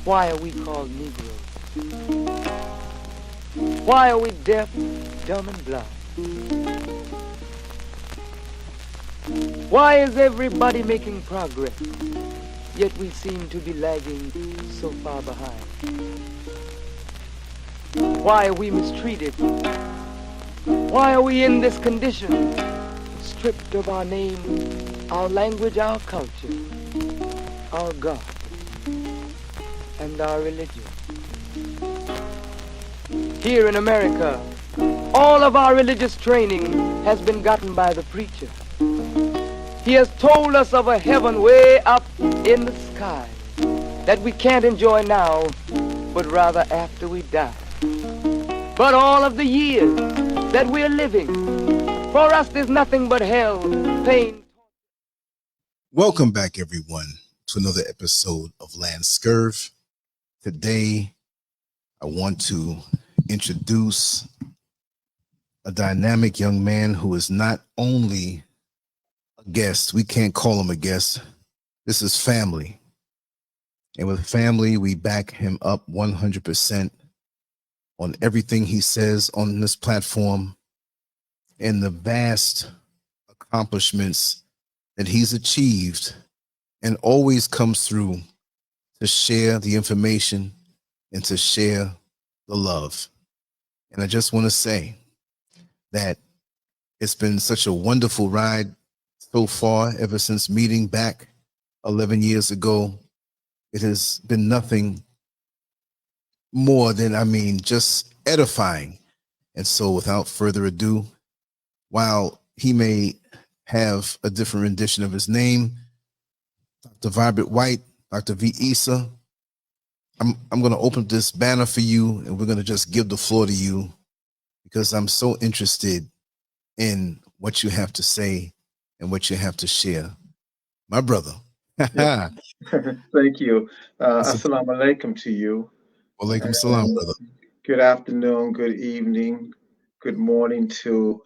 Why are we called Negroes? Why are we deaf, dumb, and blind? Why is everybody making progress, yet we seem to be lagging so far behind? Why are we mistreated? Why are we in this condition, stripped of our name, our language, our culture, our God, and our religion? Here in America, all of our religious training has been gotten by the preacher. He has told us of a heaven way up in the sky that we can't enjoy now, but rather after we die. But all of the years that we're living, for us there's nothing but hell, pain. Welcome back, everyone, to another episode of LANCESCURV. Today, I want to introduce a dynamic young man who is not only a guest. We can't call him a guest. This is family. And with family, we back him up 100% on everything he says on this platform and the vast accomplishments that he's achieved, and always comes through to share the information and to share the love. And I just want to say that it's been such a wonderful ride so far, ever since meeting back 11 years ago. It has been nothing more than, just edifying. And so without further ado, while he may have a different rendition of his name, Dr. Vibert White, Dr. V. Issa, I'm going to open this banner for you, and we're going to just give the floor to you, because I'm so interested in what you have to say and what you have to share. My brother. Yeah. Thank you. Assalamu alaikum to you. Walaikum salam, brother. Good afternoon, good evening, good morning to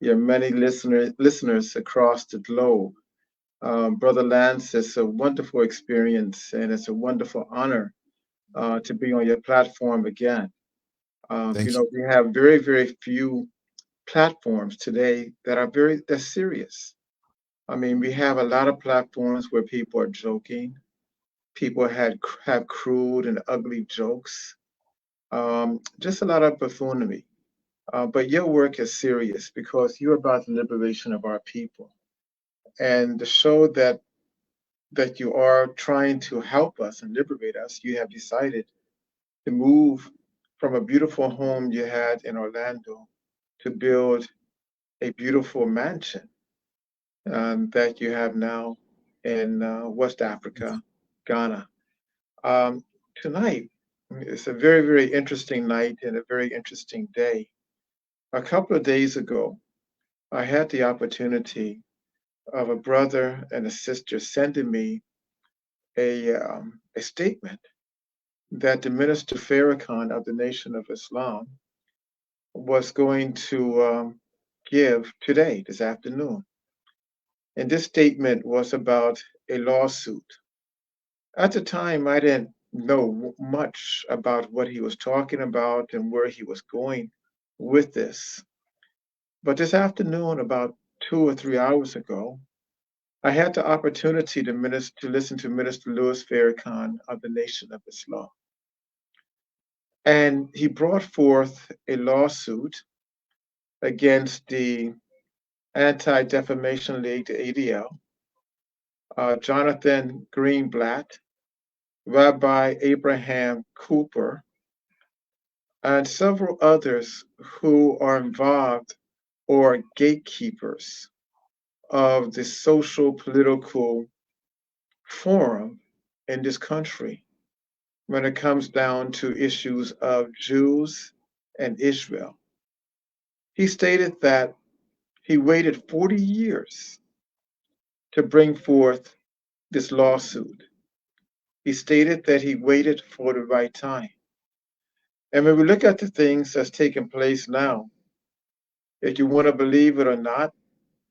your many listeners across the globe. Brother Lance, it's a wonderful experience, and it's a wonderful honor to be on your platform again. Thank you. We have very, very few platforms today that are that's serious. We have a lot of platforms where people are joking. People have crude and ugly jokes. Just a lot of buffoonery. But your work is serious because you're about the liberation of our people. And to show that you are trying to help us and liberate us, you have decided to move from a beautiful home you had in Orlando to build a beautiful mansion that you have now in West Africa, Ghana. Tonight, it's a very, very interesting night and a very interesting day. A couple of days ago, I had the opportunity of a brother and a sister sending me a statement that the Minister Farrakhan of the Nation of Islam was going to give today, this afternoon. And this statement was about a lawsuit. At the time, I didn't know much about what he was talking about and where he was going with this. But this afternoon, about 2 or 3 hours ago, I had the opportunity to listen to Minister Louis Farrakhan of the Nation of Islam. And he brought forth a lawsuit against the Anti-Defamation League, the ADL, Jonathan Greenblatt, Rabbi Abraham Cooper, and several others who are involved or gatekeepers of the social political forum in this country when it comes down to issues of Jews and Israel. He stated that he waited 40 years to bring forth this lawsuit. He stated that he waited for the right time. And when we look at the things that's taking place now, if you want to believe it or not,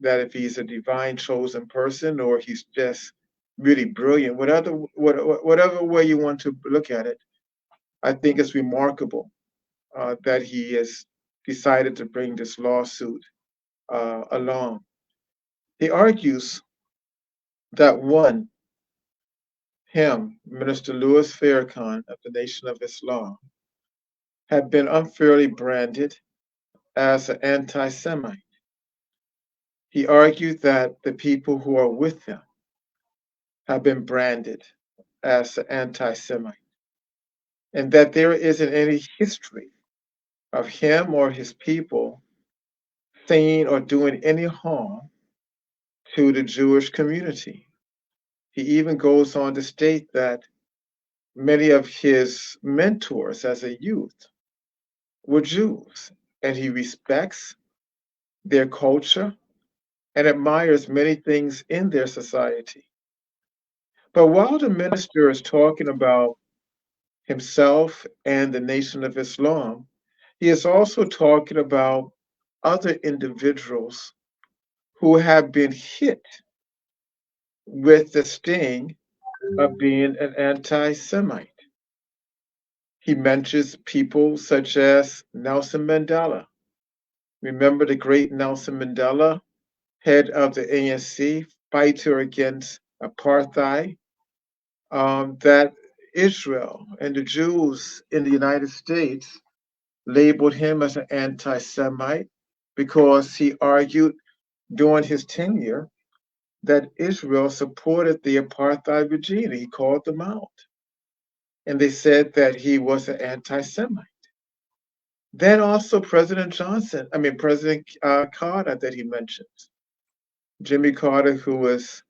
that if he's a divine chosen person or he's just really brilliant. Whatever way you want to look at it, I think it's remarkable that he has decided to bring this lawsuit along. He argues that one, him, Minister Louis Farrakhan of the Nation of Islam, had been unfairly branded as an anti Semite. He argued that the people who are with him have been branded as an anti Semite, and that there isn't any history of him or his people saying or doing any harm to the Jewish community. He even goes on to state that many of his mentors as a youth were Jews, and he respects their culture and admires many things in their society. But while the minister is talking about himself and the Nation of Islam, he is also talking about other individuals who have been hit with the sting of being an anti Semite. He mentions people such as Nelson Mandela. Remember the great Nelson Mandela, head of the ANC, fighter against apartheid, that Israel and the Jews in the United States labeled him as an anti Semite because he argued during his tenure that Israel supported the apartheid regime. He called them out. And they said that he was an anti Semite. Then also President Carter that he mentions. Jimmy Carter, who is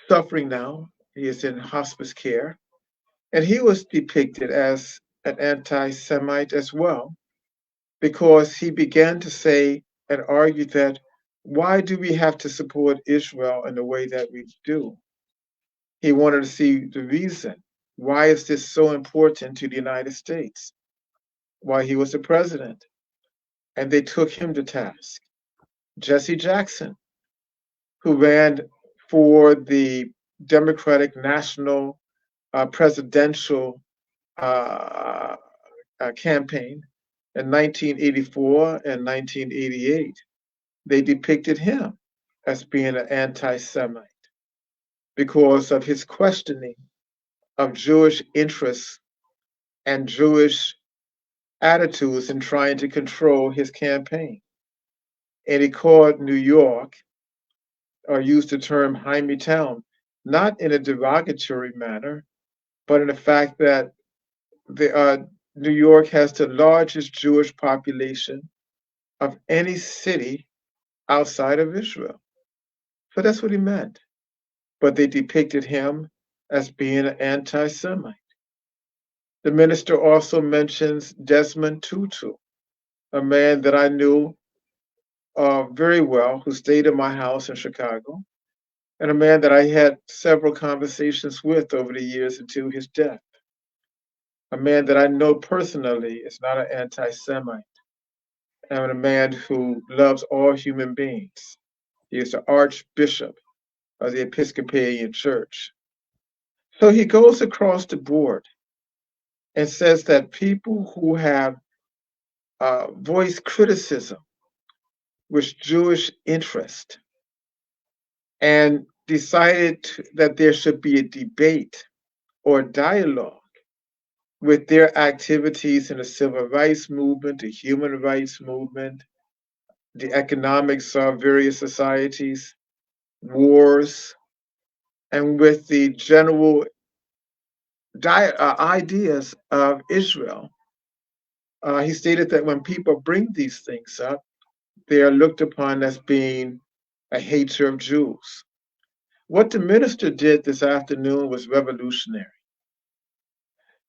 suffering now, he is in hospice care. And he was depicted as an anti Semite as well, because he began to say and argue that why do we have to support Israel in the way that we do? He wanted to see the reason. Why is this so important to the United States? Why he was the president. And they took him to task. Jesse Jackson, who ran for the Democratic National Presidential campaign in 1984 and 1988, they depicted him as being an anti Semite because of his questioning of Jewish interests and Jewish attitudes in trying to control his campaign. And he called New York, or used the term Jaime Town, not in a derogatory manner, but in the fact that New York has the largest Jewish population of any city outside of Israel. So that's what he meant. But they depicted him as being an anti Semite. The minister also mentions Desmond Tutu, a man that I knew very well, who stayed in my house in Chicago, and a man that I had several conversations with over the years until his death. A man that I know personally is not an anti Semite, and a man who loves all human beings. He is the Archbishop of the Episcopalian Church. So he goes across the board and says that people who have voiced criticism with Jewish interest and decided that there should be a debate or dialogue with their activities in the civil rights movement, the human rights movement, the economics of various societies, wars, and with the general ideas of Israel. He stated that when people bring these things up, they are looked upon as being a hater of Jews. What the minister did this afternoon was revolutionary.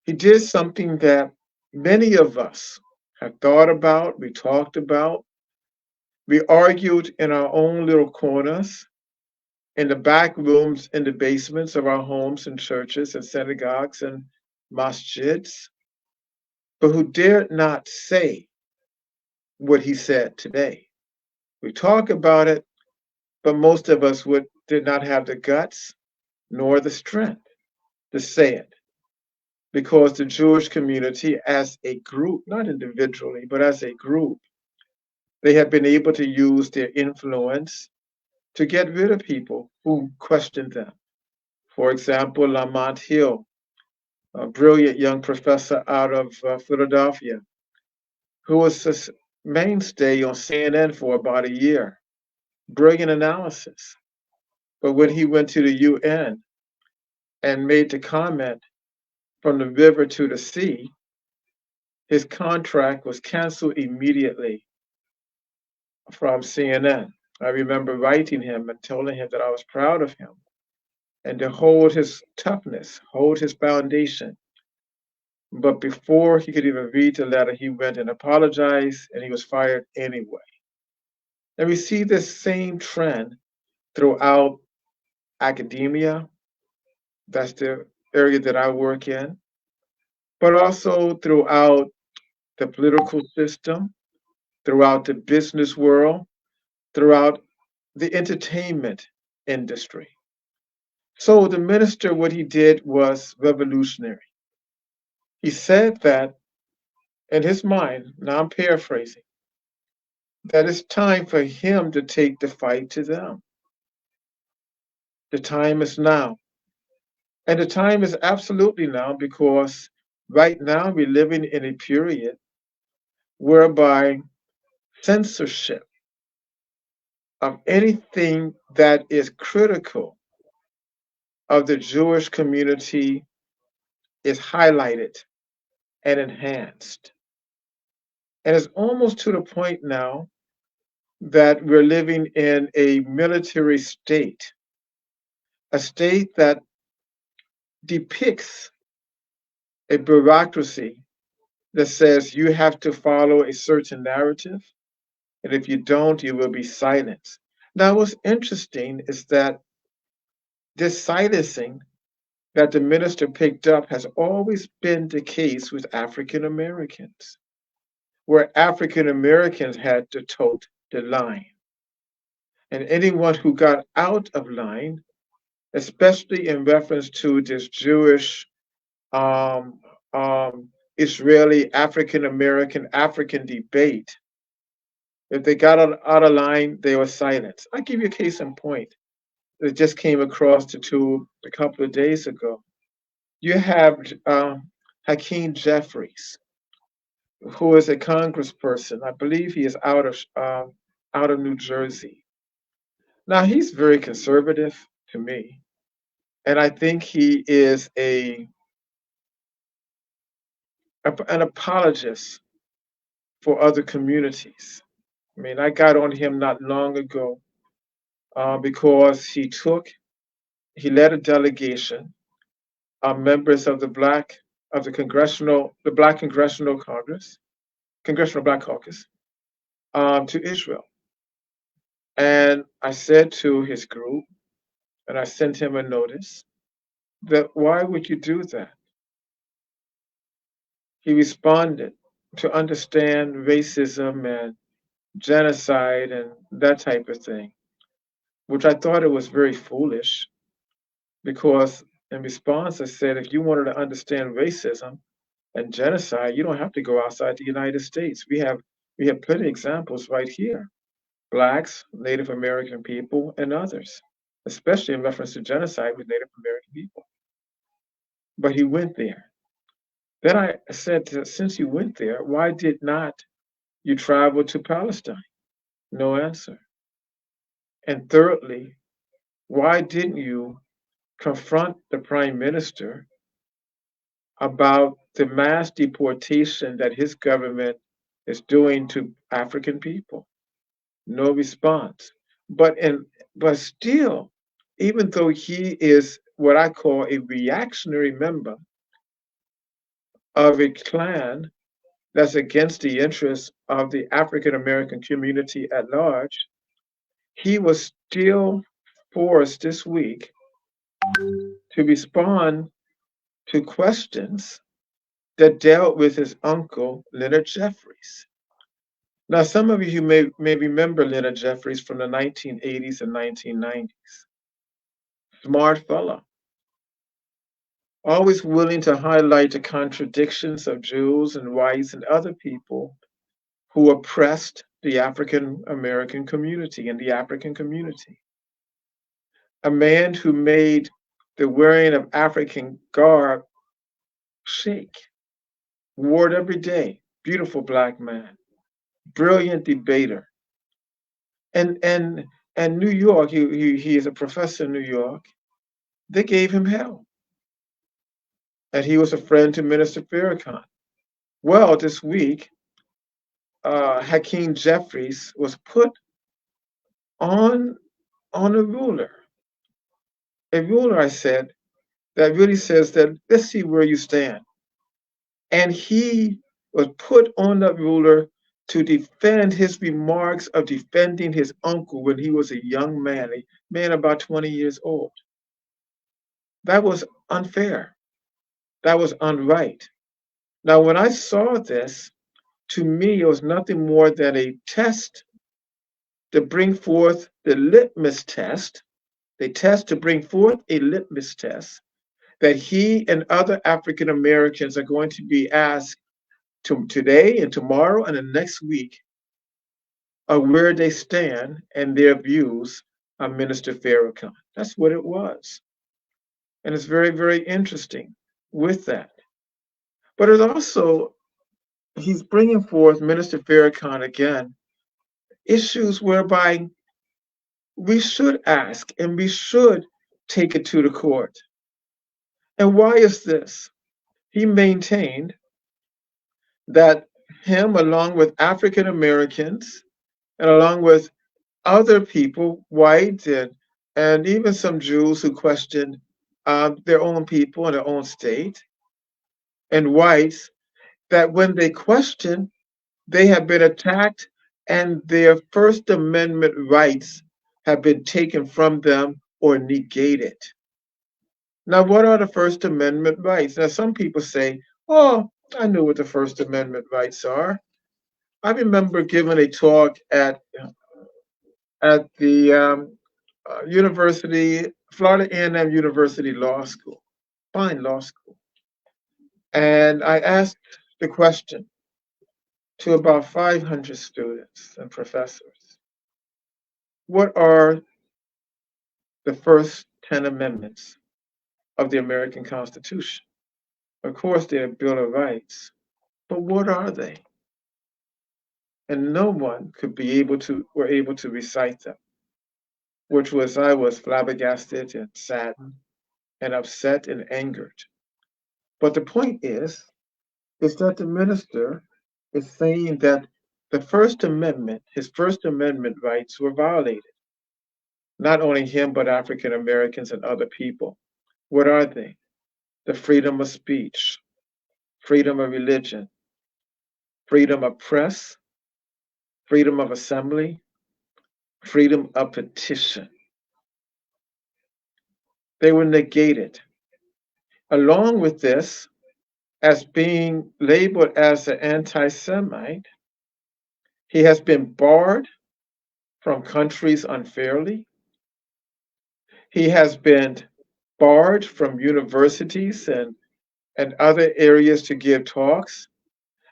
He did something that many of us have thought about, we talked about, we argued in our own little corners, in the back rooms, in the basements of our homes and churches and synagogues and masjids, but who dared not say what he said today. We talk about it, but most of us would did not have the guts nor the strength to say it, because the Jewish community as a group, not individually, but as a group, they have been able to use their influence to get rid of people who questioned them. For example, Lamont Hill, a brilliant young professor out of Philadelphia, who was a mainstay on CNN for about a year. Brilliant analysis. But when he went to the UN and made the comment from the river to the sea, his contract was canceled immediately from CNN. I remember writing him and telling him that I was proud of him and to hold his toughness, hold his foundation. But before he could even read the letter, he went and apologized, and he was fired anyway. And we see this same trend throughout academia. That's the area that I work in, but also throughout the political system, throughout the business world, throughout the entertainment industry. So the minister, what he did was revolutionary. He said that in his mind, now I'm paraphrasing, that it's time for him to take the fight to them. The time is now. And the time is absolutely now, because right now we're living in a period whereby censorship of anything that is critical of the Jewish community is highlighted and enhanced. And it's almost to the point now that we're living in a military state, a state that depicts a bureaucracy that says you have to follow a certain narrative, and if you don't, you will be silenced. Now, what's interesting is that this silencing that the minister picked up has always been the case with African Americans, where African Americans had to tote the line. And anyone who got out of line, especially in reference to this Jewish, um, Israeli, African American, African debate, if they got out of line, they were silenced. I'll give you a case in point that just came across the tube a couple of days ago. You have Hakeem Jeffries, who is a congressperson. I believe he is out of New Jersey. Now, he's very conservative to me, and I think he is an apologist for other communities. I mean, I got on him not long ago because he led a delegation of members of the Black Congressional Black Caucus, to Israel. And I said to his group, and I sent him a notice, that why would you do that? He responded to understand racism and genocide and that type of thing, which I thought it was very foolish, because in response I said, if you wanted to understand racism and genocide, you don't have to go outside the United States. We have plenty of examples right here. Blacks, Native American people, and others, especially in reference to genocide with Native American people. But he went there. Then I said, since you went there, why did not you travel to Palestine? No answer. And thirdly, why didn't you confront the prime minister about the mass deportation that his government is doing to African people? No response. But still, even though he is what I call a reactionary member of a clan that's against the interests of the African American community at large, he was still forced this week to respond to questions that dealt with his uncle, Leonard Jeffries. Now, some of you may remember Leonard Jeffries from the 1980s and 1990s. smart fella, always willing to highlight the contradictions of Jews and whites and other people who oppressed the African American community and the African community. A man who made the wearing of African garb chic, wore it every day. Beautiful black man, brilliant debater. And and and New York, he is a professor in New York. They gave him hell. And he was a friend to Minister Farrakhan. Well, this week, Hakeem Jeffries was put on a ruler. A ruler, I said, that really says that let's see where you stand. And he was put on that ruler to defend his remarks of defending his uncle when he was a young man, a man about 20 years old. That was unfair. That was unright. Now, when I saw this, to me, it was nothing more than a test to bring forth the litmus test, the test to bring forth a litmus test that he and other African Americans are going to be asked today and tomorrow and the next week of where they stand and their views on Minister Farrakhan. That's what it was. And it's very, very interesting with that. But it also, he's bringing forth Minister Farrakhan again, issues whereby we should ask and we should take it to the court. And why is this? He maintained that him, along with African Americans and along with other people, white and even some Jews who questioned their own people in their own state, and whites, that when they question, they have been attacked and their First Amendment rights have been taken from them or negated. Now, what are the First Amendment rights? Now, some people say, oh, I know what the First Amendment rights are. I remember giving a talk at the University, Florida A&M University Law School, fine law school. And I asked the question to about 500 students and professors, what are the first 10 amendments of the American Constitution? Of course, they're a Bill of Rights, but what are they? And no one were able to recite them, which was, I was flabbergasted and saddened and upset and angered. But the point is that the minister is saying that the First Amendment, his First Amendment rights were violated. Not only him, but African Americans and other people. What are they? The freedom of speech, freedom of religion, freedom of press, freedom of assembly, freedom of petition. They were negated. Along with this, as being labeled as an anti-Semite, he has been barred from countries unfairly. He has been barred from universities and other areas to give talks.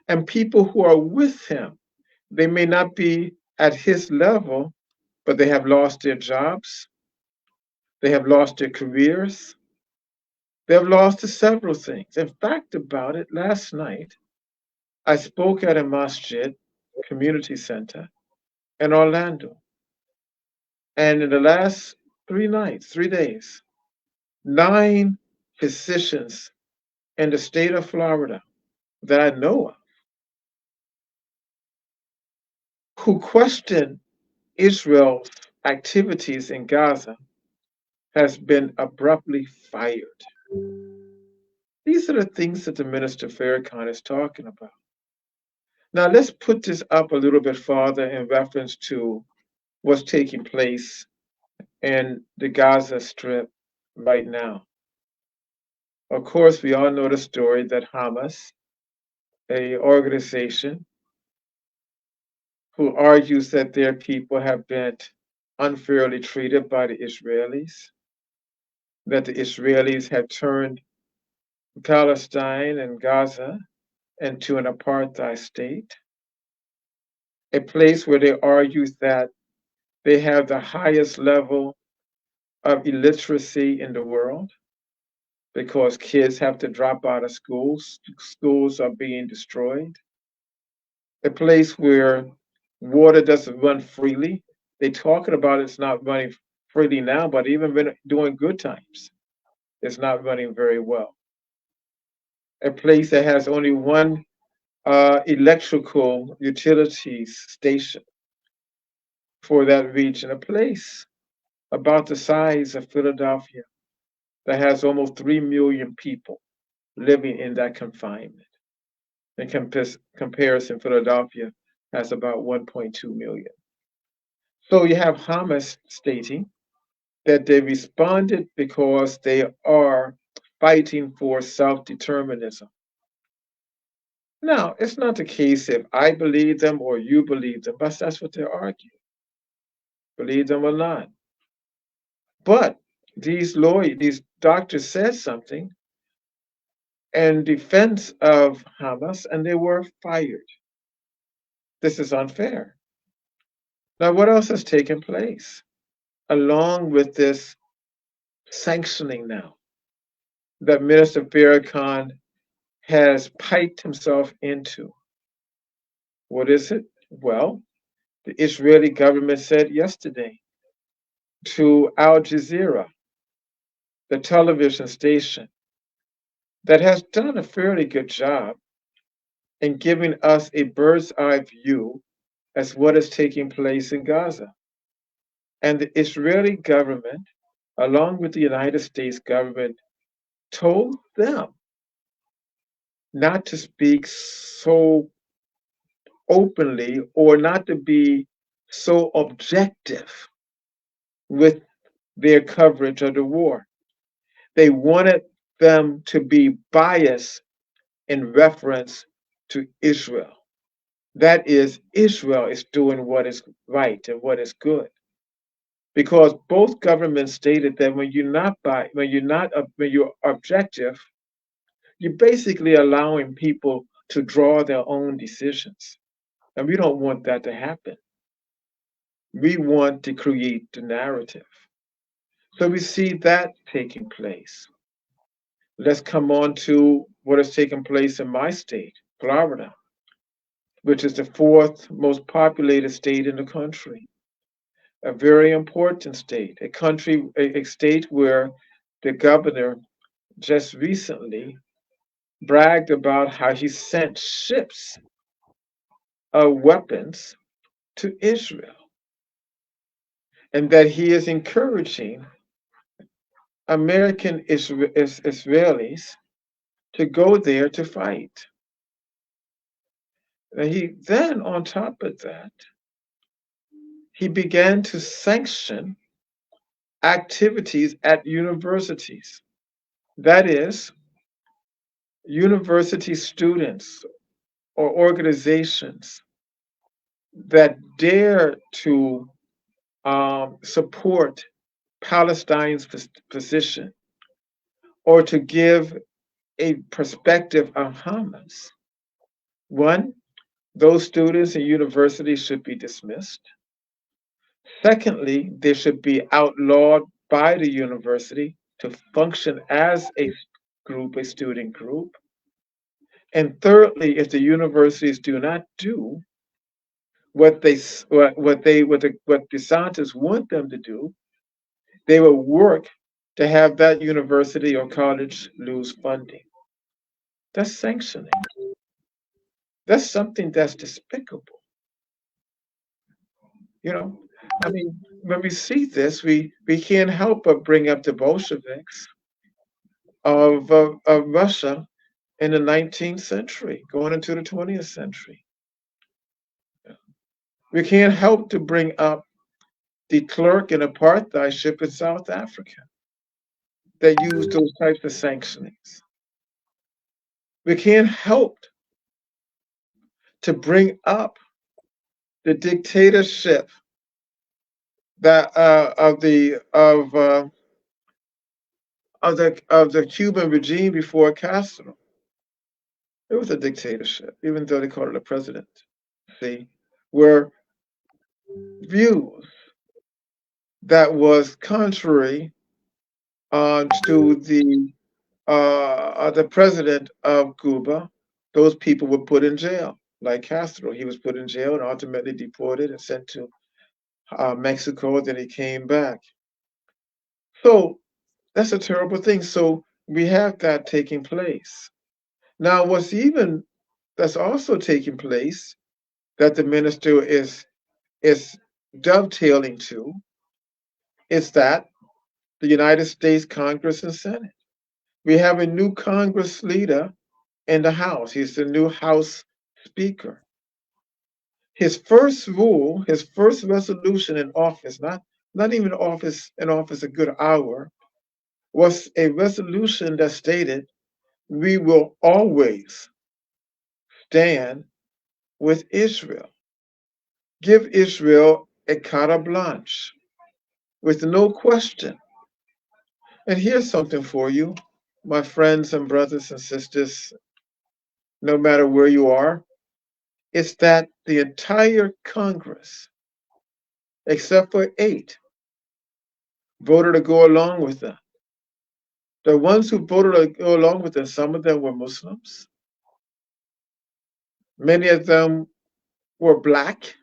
And people who are with him, they may not be at his level, but they have lost their jobs. They have lost their careers. They have lost several things. In fact, about it, last night, I spoke at a masjid, community center in Orlando. And in the last 3 days, 9 physicians in the state of Florida that I know of who question Israel's activities in Gaza has been abruptly fired. These are the things that the Minister Farrakhan is talking about. Now, let's put this up a little bit farther in reference to what's taking place in the Gaza Strip right now. Of course, we all know the story that Hamas, a organization who argues that their people have been unfairly treated by the Israelis, that the Israelis had turned Palestine and Gaza into an apartheid state, a place where they argue that they have the highest level of illiteracy in the world because kids have to drop out of schools. Schools are being destroyed. A place where water doesn't run freely. They're talking about it's not running freely now, but even during good times, it's not running very well. A place that has only one electrical utilities station for that region, a place about the size of Philadelphia that has almost 3 million people living in that confinement. In comparison, Philadelphia has about 1.2 million. So you have Hamas stating that they responded because they are fighting for self-determinism. Now, it's not the case if I believe them or you believe them, but that's what they're arguing. Believe them or not. But these doctors said something in defense of Hamas and they were fired. This is unfair. Now, what else has taken place along with this sanctioning now that Minister Farrakhan has piped himself into? What is it? Well, the Israeli government said yesterday to Al Jazeera, the television station that has done a fairly good job in giving us a bird's eye view as what is taking place in Gaza. And the Israeli government, along with the United States government, told them not to speak so openly or not to be so objective with their coverage of the war. They wanted them to be biased in reference to Israel. That is, Israel is doing what is right and what is good. Because both governments stated that when you're objective, you're basically allowing people to draw their own decisions. And we don't want that to happen. We want to create the narrative. So we see that taking place. Let's come on to what has taken place in my state, Florida, which is the fourth most populated state in the country. A very important state, a state where the governor just recently bragged about how he sent ships of weapons to Israel and that he is encouraging American Israelis to go there to fight. And he then, on top of that, he began to sanction activities at universities. That is, university students or organizations that dare to support Palestine's position or to give a perspective of Hamas. One, those students and universities should be dismissed. Secondly, they should be outlawed by the university to function as a group, a student group. And thirdly, if the universities do not do what DeSantis want them to do, they will work to have that university or college lose funding. That's sanctioning. That's something that's despicable. You know, I mean, when we see this, we can't help but bring up the Bolsheviks of Russia in the 19th century, going into the 20th century. We can't help to bring up the clerk and apartheid ship in South Africa that used those types of sanctionings. We can't help to bring up the dictatorship that of of the Cuban regime before Castro. It was a dictatorship, even though they called it a president. See, were views that was contrary to the president of Cuba. Those people were put in jail, like Castro. He was put in jail and ultimately deported and sent to Mexico. Then he came back. So that's a terrible thing. So we have that taking place. Now, that's also taking place that the minister is dovetailing to is that the United States Congress and Senate. We have a new Congress leader in the House. He's the new House Speaker. His first rule, his first resolution in office, not even in office a good hour, was a resolution that stated we will always stand with Israel. Give Israel a carte blanche with no question. And here's something for you, my friends and brothers and sisters, no matter where you are, it's that the entire Congress, except for 8, voted to go along with them. The ones who voted to go along with them, some of them were Muslims, many of them were black,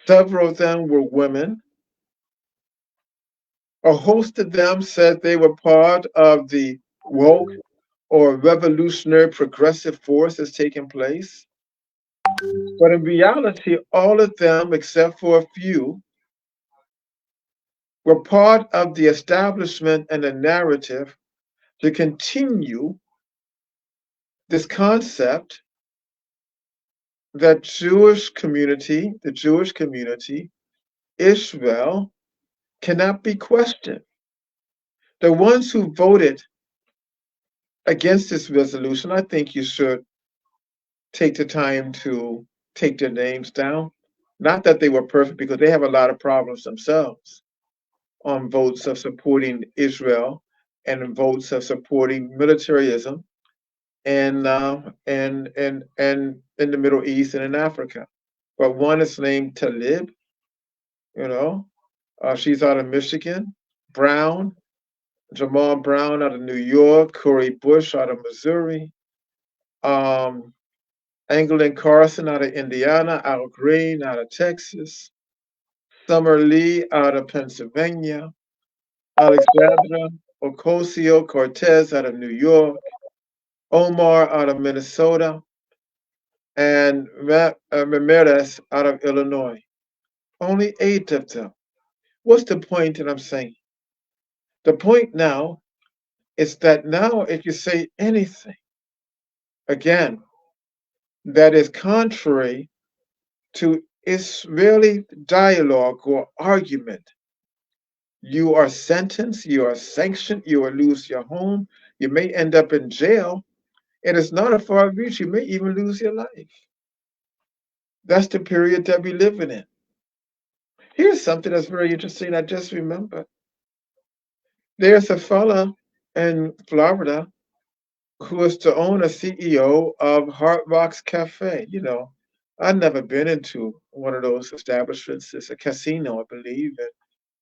several of them were women. A host of them said they were part of the woke or revolutionary progressive force that's taking place. But in reality, all of them, except for a few, were part of the establishment and the narrative to continue this concept that the Jewish community, Israel, cannot be questioned. The ones who voted against this resolution, I think you should take the time to take their names down. Not that they were perfect, because they have a lot of problems themselves on votes of supporting Israel and votes of supporting militarism and in the Middle East and in Africa. But one is named Talib, you know, she's out of Michigan. Brown, Jamal Brown out of New York. Corey Bush out of Missouri. Anglin Carson out of Indiana. Al Green out of Texas. Summer Lee out of Pennsylvania. Alexandra Ocasio-Cortez out of New York. Omar out of Minnesota. And Ramirez out of Illinois. Only 8 of them. What's the point that I'm saying? The point now is that now if you say anything, again, that is contrary to Israeli dialogue or argument, you are sentenced, you are sanctioned, you will lose your home, you may end up in jail, and it's not a far reach, you may even lose your life. That's the period that we're living in. Here's something that's very interesting. I just remembered. There's a fella in Florida who is the owner, CEO of Hard Rocks Cafe. I've never been into one of those establishments. It's a casino, I believe, and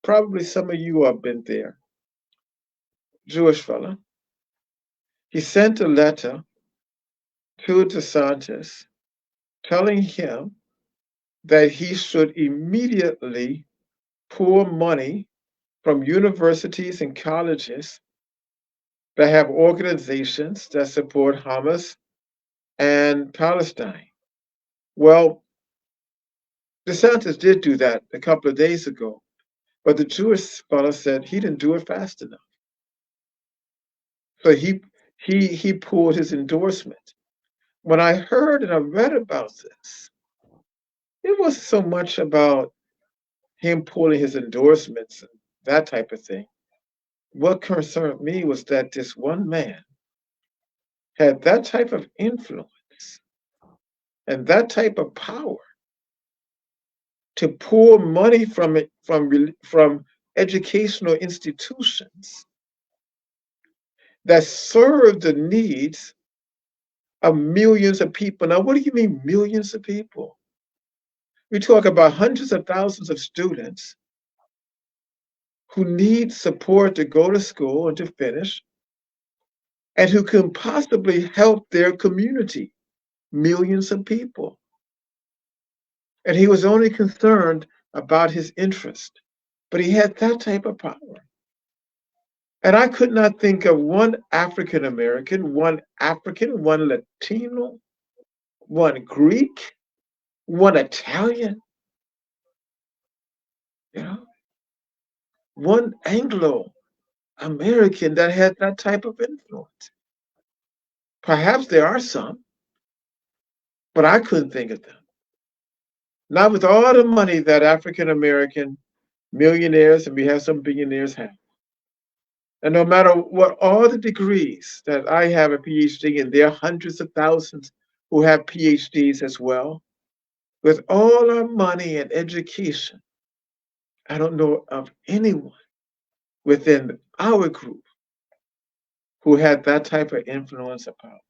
probably some of you have been there. Jewish fella. He sent a letter to DeSantis telling him that he should immediately pour money from universities and colleges that have organizations that support Hamas and Palestine. Well, DeSantis did do that a couple of days ago, but the Jewish fellow said he didn't do it fast enough. So he pulled his endorsement. When I heard and I read about this, it wasn't so much about him pulling his endorsements and that type of thing. What concerned me was that this one man had that type of influence and that type of power to pull money from educational institutions that serve the needs of millions of people. Now, what do you mean millions of people? We talk about hundreds of thousands of students who need support to go to school and to finish, and who can possibly help their community, millions of people. And he was only concerned about his interest, but he had that type of power. And I could not think of one African American, one African, one Latino, one Greek, one Italian, you know, one Anglo American that had that type of influence. Perhaps there are some, but I couldn't think of them. Not with all the money that African American millionaires, and we have some billionaires, have. And no matter what all the degrees that I have a PhD, and there are hundreds of thousands who have PhDs as well, with all our money and education, I don't know of anyone within our group who had that type of influence or power.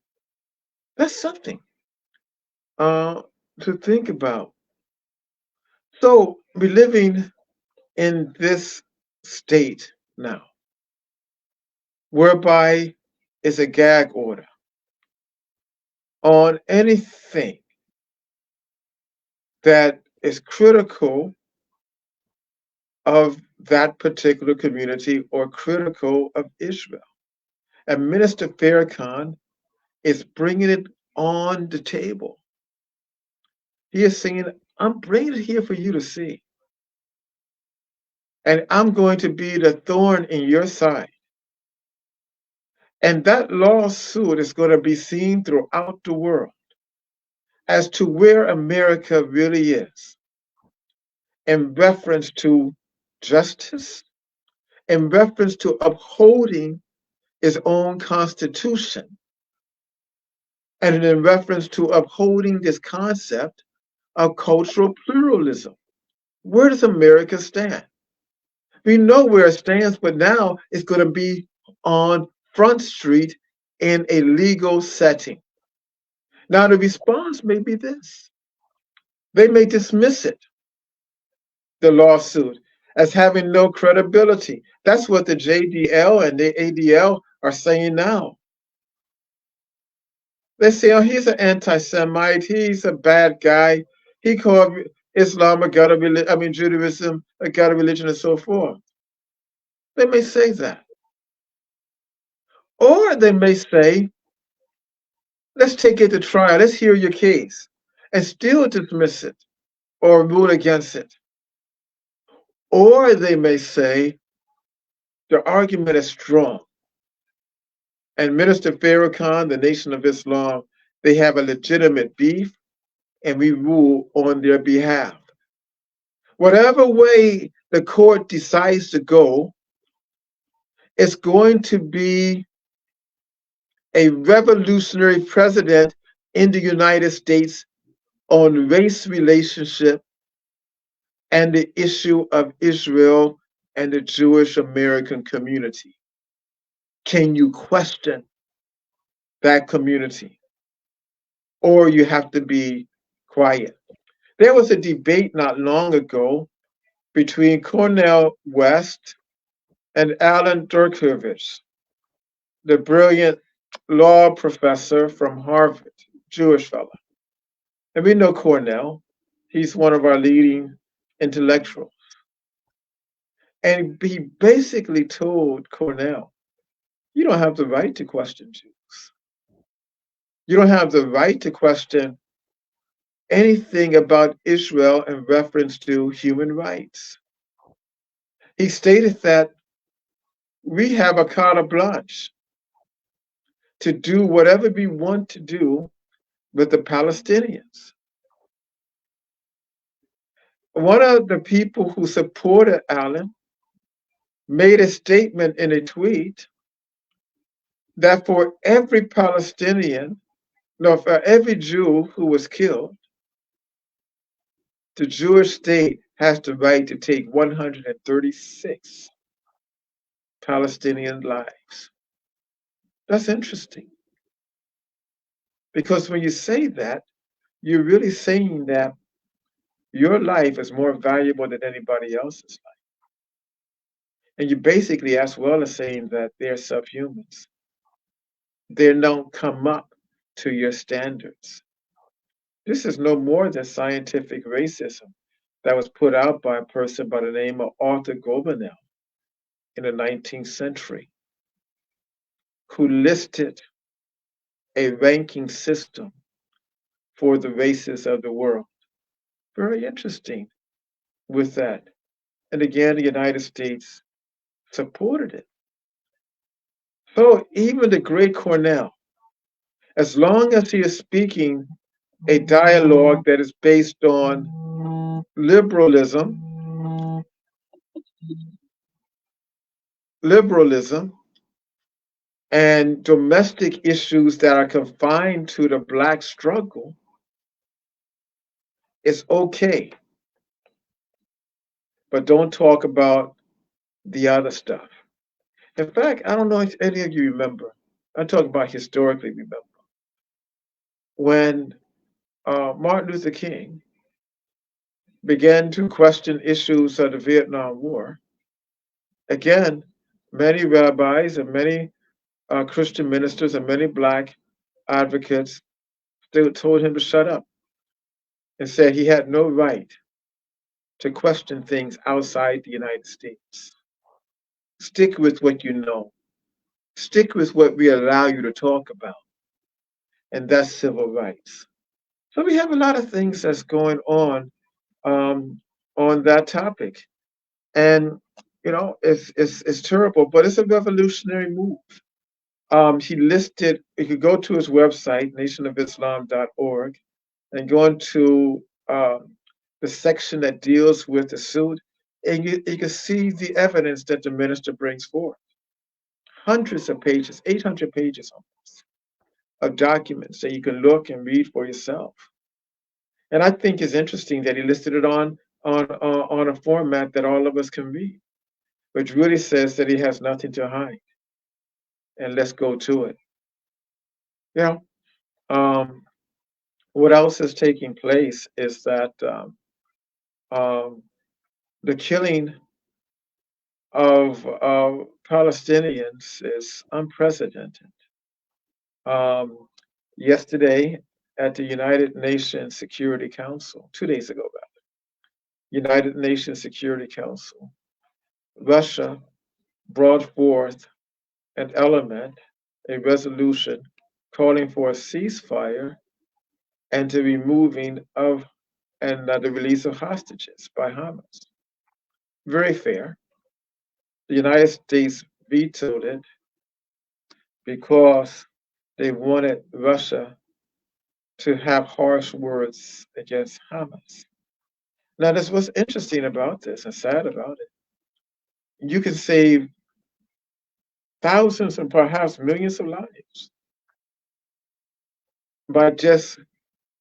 That's something to think about. So we're living in this state now, whereby it's a gag order on anything that is critical of that particular community or critical of Israel. And Minister Farrakhan is bringing it on the table. He is saying, I'm bringing it here for you to see. And I'm going to be the thorn in your side. And that lawsuit is going to be seen throughout the world as to where America really is in reference to justice, in reference to upholding its own constitution, and in reference to upholding this concept of cultural pluralism. Where does America stand? We know where it stands, but now it's going to be on Front Street in a legal setting. Now, the response may be this. They may dismiss it, the lawsuit, as having no credibility. That's what the JDL and the ADL are saying now. They say, oh, he's an anti-Semite, he's a bad guy, he called Islam a gutter religion, Judaism a gutter religion, and so forth. They may say that. Or they may say, let's take it to trial, let's hear your case, and still dismiss it or rule against it. Or they may say, the argument is strong, and Minister Farrakhan, the Nation of Islam, they have a legitimate beef, and we rule on their behalf. Whatever way the court decides to go, it's going to be a revolutionary precedent in the United States on race relationship and the issue of Israel and the Jewish American community. Can you question that community? Or you have to be quiet. There was a debate not long ago between Cornel West and Alan Dershowitz, the brilliant law professor from Harvard, Jewish fellow. And we know Cornell. He's one of our leading intellectuals. And he basically told Cornell, you don't have the right to question Jews. You don't have the right to question anything about Israel in reference to human rights. He stated that we have a carte blanche to do whatever we want to do with the Palestinians. One of the people who supported Allen made a statement in a tweet that for every Palestinian, for every Jew who was killed, the Jewish state has the right to take 136 Palestinian lives. That's interesting, because when you say that, you're really saying that your life is more valuable than anybody else's life. And you basically, as well as saying that they're subhumans, they don't come up to your standards. This is no more than scientific racism that was put out by a person by the name of Arthur Gobineau in the 19th century, who listed a ranking system for the races of the world. Very interesting with that. And again, the United States supported it. So even the great Cornell, as long as he is speaking a dialogue that is based on liberalism and domestic issues that are confined to the Black struggle, it's okay. But don't talk about the other stuff. In fact, I don't know if any of you remember, I'm talking about historically remember, when Martin Luther King began to question issues of the Vietnam War, again, many rabbis and many Christian ministers and many Black advocates still told him to shut up and said he had no right to question things outside the United States. Stick with what you know. Stick with what we allow you to talk about, and that's civil rights. So we have a lot of things that's going on that topic, and it's terrible, but it's a revolutionary move. He listed. You could go to his website, nationofislam.org, and go into the section that deals with the suit, and you can see the evidence that the minister brings forth. Hundreds of pages, 800 pages almost, of documents that you can look and read for yourself. And I think it's interesting that he listed it on a format that all of us can read, which really says that he has nothing to hide. And let's go to it. You know, what else is taking place is that the killing of Palestinians is unprecedented. Yesterday, at the United Nations Security Council, 2 days ago, rather, United Nations Security Council, Russia brought forth an element, a resolution calling for a ceasefire and the removing of and the release of hostages by Hamas. Very fair. The United States vetoed it because they wanted Russia to have harsh words against Hamas. Now, this what's interesting about this and sad about it. You can save thousands and perhaps millions of lives by just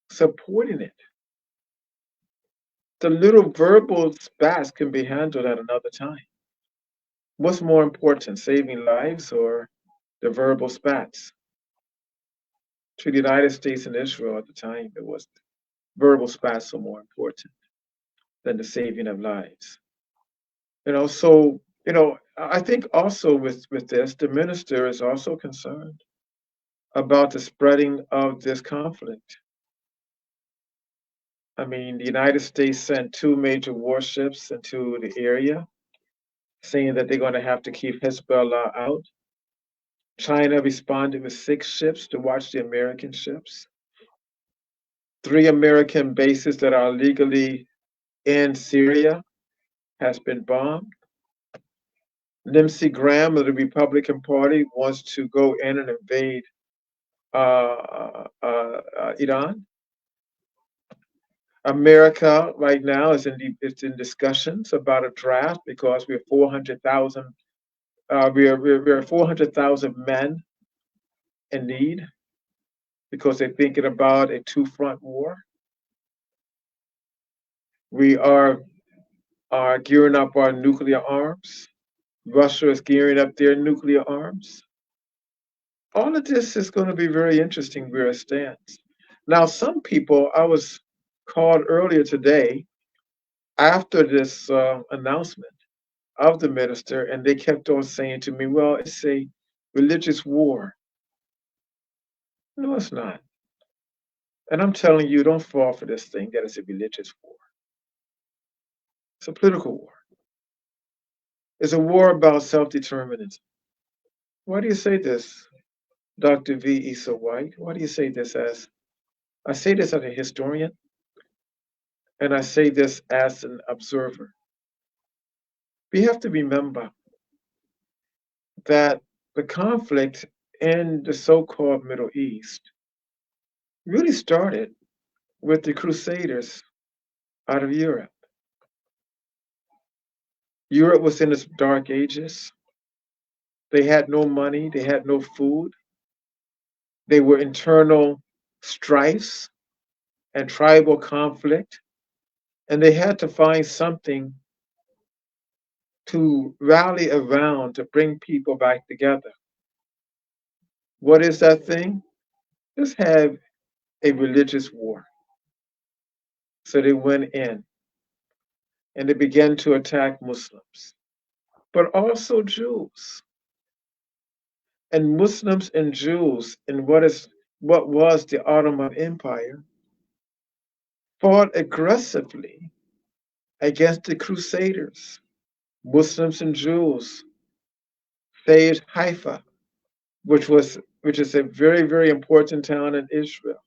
supporting it. The little verbal spats can be handled at another time. What's more important, saving lives or the verbal spats? To the United States and Israel at the time, it was verbal spats are more important than the saving of lives. So I think also with this, the minister is also concerned about the spreading of this conflict. I mean, the United States sent 2 major warships into the area, saying that they're going to have to keep Hezbollah out. China responded with 6 ships to watch the American ships. 3 American bases that are illegally in Syria has been bombed. Lindsey Graham of the Republican Party wants to go in and invade Iran. America right now is in discussions about a draft because we're 400,000. We're 400,000 men in need because they're thinking about a 2-front war. We are are gearing up our nuclear arms. Russia is gearing up their nuclear arms. All of this is going to be very interesting where it stands. Now, some people, I was called earlier today after this announcement of the minister, and they kept on saying to me, well, it's a religious war. No, it's not. And I'm telling you, don't fall for this thing that it's a religious war. It's a political war. It's a war about self-determinism. Why do you say this, Dr. V. Issa White? Why do you say this as, I say this as a historian, and I say this as an observer. We have to remember that the conflict in the so-called Middle East really started with the Crusaders out of Europe. Europe was in its dark ages. They had no money, they had no food. They were internal strifes and tribal conflict, and they had to find something to rally around to bring people back together. What is that thing? Let's have a religious war. So they went in and they began to attack Muslims, but also Jews. And Muslims and Jews in what was the Ottoman Empire fought aggressively against the Crusaders. Muslims and Jews saved Haifa, which is a very, very important town in Israel.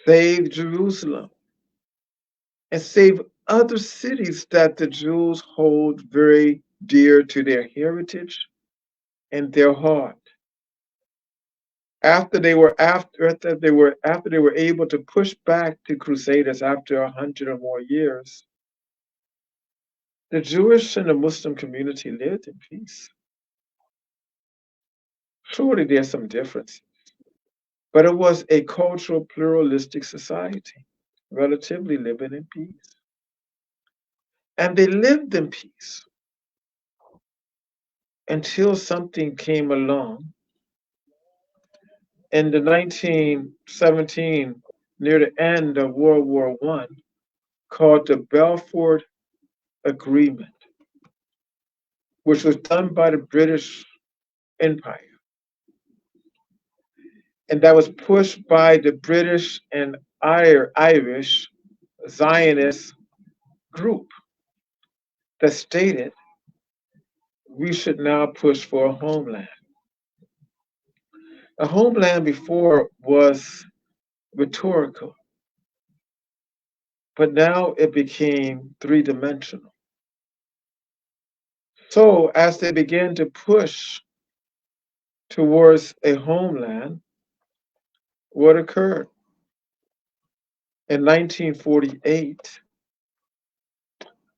Saved Jerusalem and saved other cities that the Jews hold very dear to their heritage and their heart. After they were able to push back the Crusaders after 100 or more years, the Jewish and the Muslim community lived in peace. Surely there's some differences, but it was a cultural pluralistic society, relatively living in peace. And they lived in peace until something came along in the 1917, near the end of World War I, called the Balfour Agreement, which was done by the British Empire. And that was pushed by the British and Irish Zionist group that stated we should now push for a homeland. A homeland before was rhetorical, but now it became three-dimensional. So as they began to push towards a homeland, what occurred? In 1948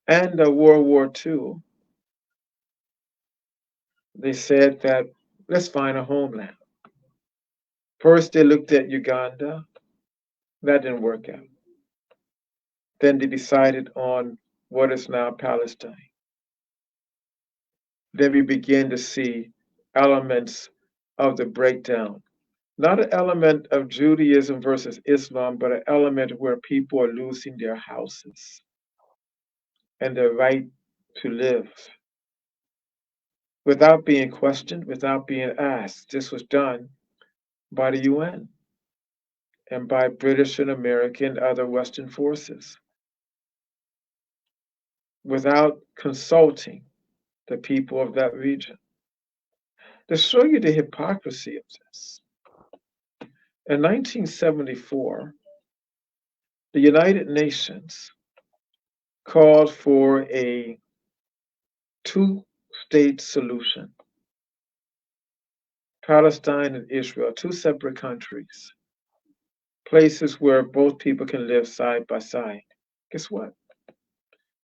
and World War II, they said that let's find a homeland. First, they looked at Uganda. That didn't work out. Then they decided on what is now Palestine. Then we begin to see elements of the breakdown. Not an element of Judaism versus Islam, but an element where people are losing their houses and their right to live without being questioned, without being asked. This was done by the UN and by British and American other Western forces without consulting the people of that region. To show you the hypocrisy of this, in 1974, the United Nations called for a two-state solution. Palestine and Israel, two separate countries, places where both people can live side by side. Guess what?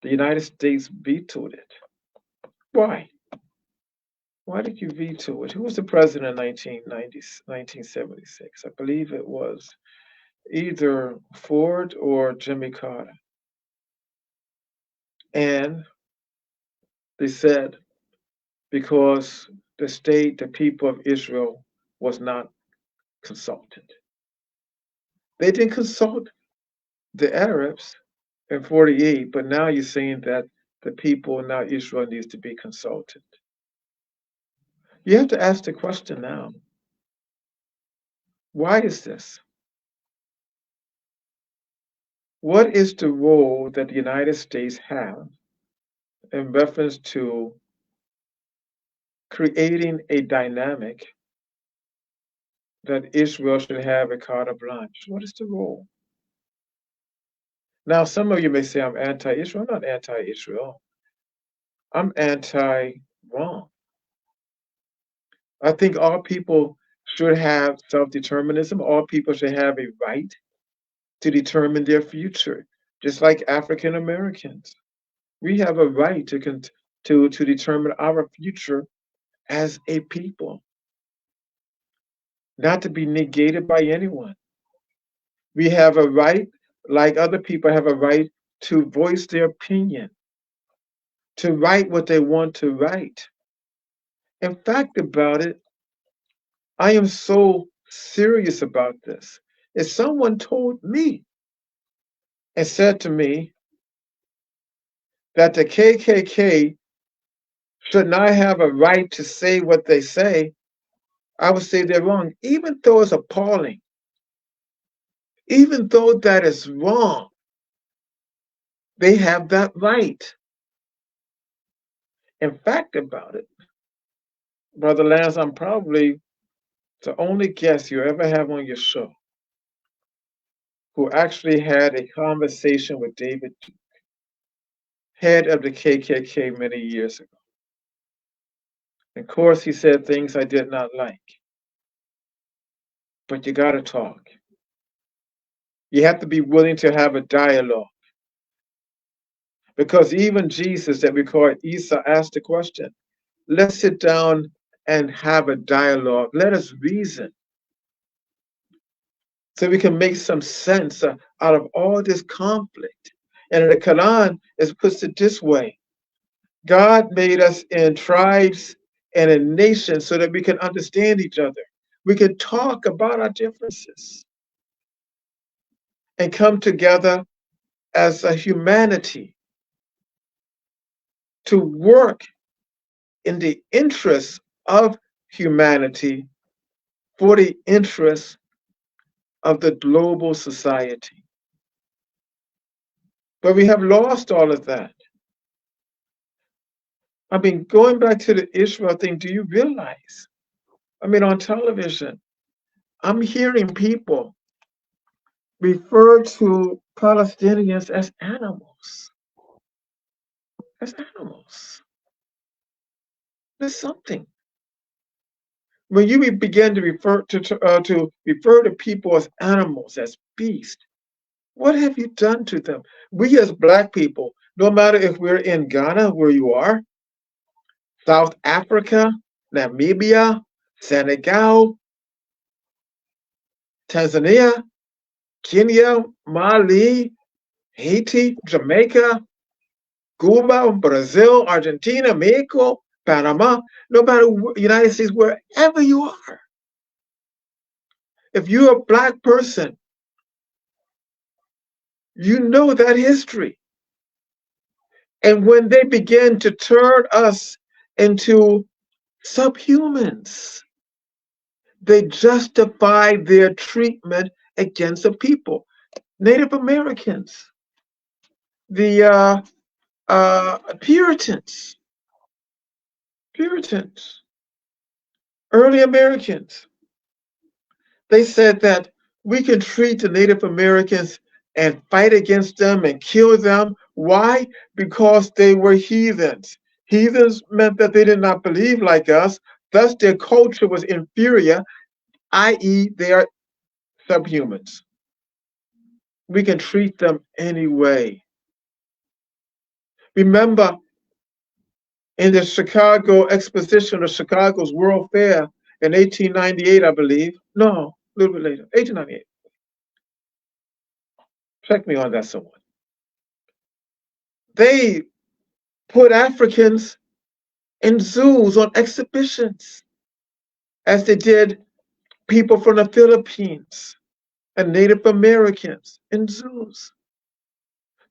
The United States vetoed it. Why? Why did you veto it? Who was the president in 1976? I believe it was either Ford or Jimmy Carter. And they said because the state, the people of Israel, was not consulted. They didn't consult the Arabs in 48, but now you're saying that the people, now Israel, needs to be consulted. You have to ask the question now, why is this? What is the role that the United States have in reference to creating a dynamic that Israel should have a carte blanche? What is the role? Now, some of you may say I'm anti-Israel. I'm not anti-Israel. I'm anti-wrong. I think all people should have self-determinism. All people should have a right to determine their future, just like African Americans. We have a right to determine our future as a people, not to be negated by anyone. We have a right, like other people have a right, to voice their opinion, to write what they want to write. In fact, about it, I am so serious about this. If someone told me and said to me that the KKK should not have a right to say what they say, I would say they're wrong, even though it's appalling. Even though that is wrong, they have that right. In fact, about it, Brother Lance, I'm probably the only guest you ever have on your show who actually had a conversation with David, head of the KKK, many years ago. Of course, he said things I did not like. But you got to talk. You have to be willing to have a dialogue. Because even Jesus, that we call Isa, asked the question, let's sit down and have a dialogue. Let us reason so we can make some sense out of all this conflict. And in the Quran, it puts it this way. God made us in tribes and in nations so that we can understand each other. We can talk about our differences and come together as a humanity to work in the interests of humanity for the interests of the global society. But we have lost all of that. I mean, going back to the Israel thing, do you realize? I mean, on television, I'm hearing people refer to Palestinians as animals. As animals. There's something. When you begin to refer to people as animals, as beasts, what have you done to them? We as Black people, no matter if we're in Ghana, where you are, South Africa, Namibia, Senegal, Tanzania, Kenya, Mali, Haiti, Jamaica, Cuba, Brazil, Argentina, Mexico, Panama, no matter United States, wherever you are. If you're a Black person, you know that history. And when they begin to turn us into subhumans, they justify their treatment against the people. Native Americans, the Puritans, early Americans, they said that we can treat the Native Americans and fight against them and kill them. Why? Because they were heathens. Heathens meant that they did not believe like us, thus their culture was inferior, i.e., they are subhumans. We can treat them anyway. Remember, in the Chicago Exposition of Chicago's World Fair in 1898, I believe. No, a little bit later, 1898. Check me on that, someone. They put Africans in zoos on exhibitions, as they did people from the Philippines and Native Americans in zoos.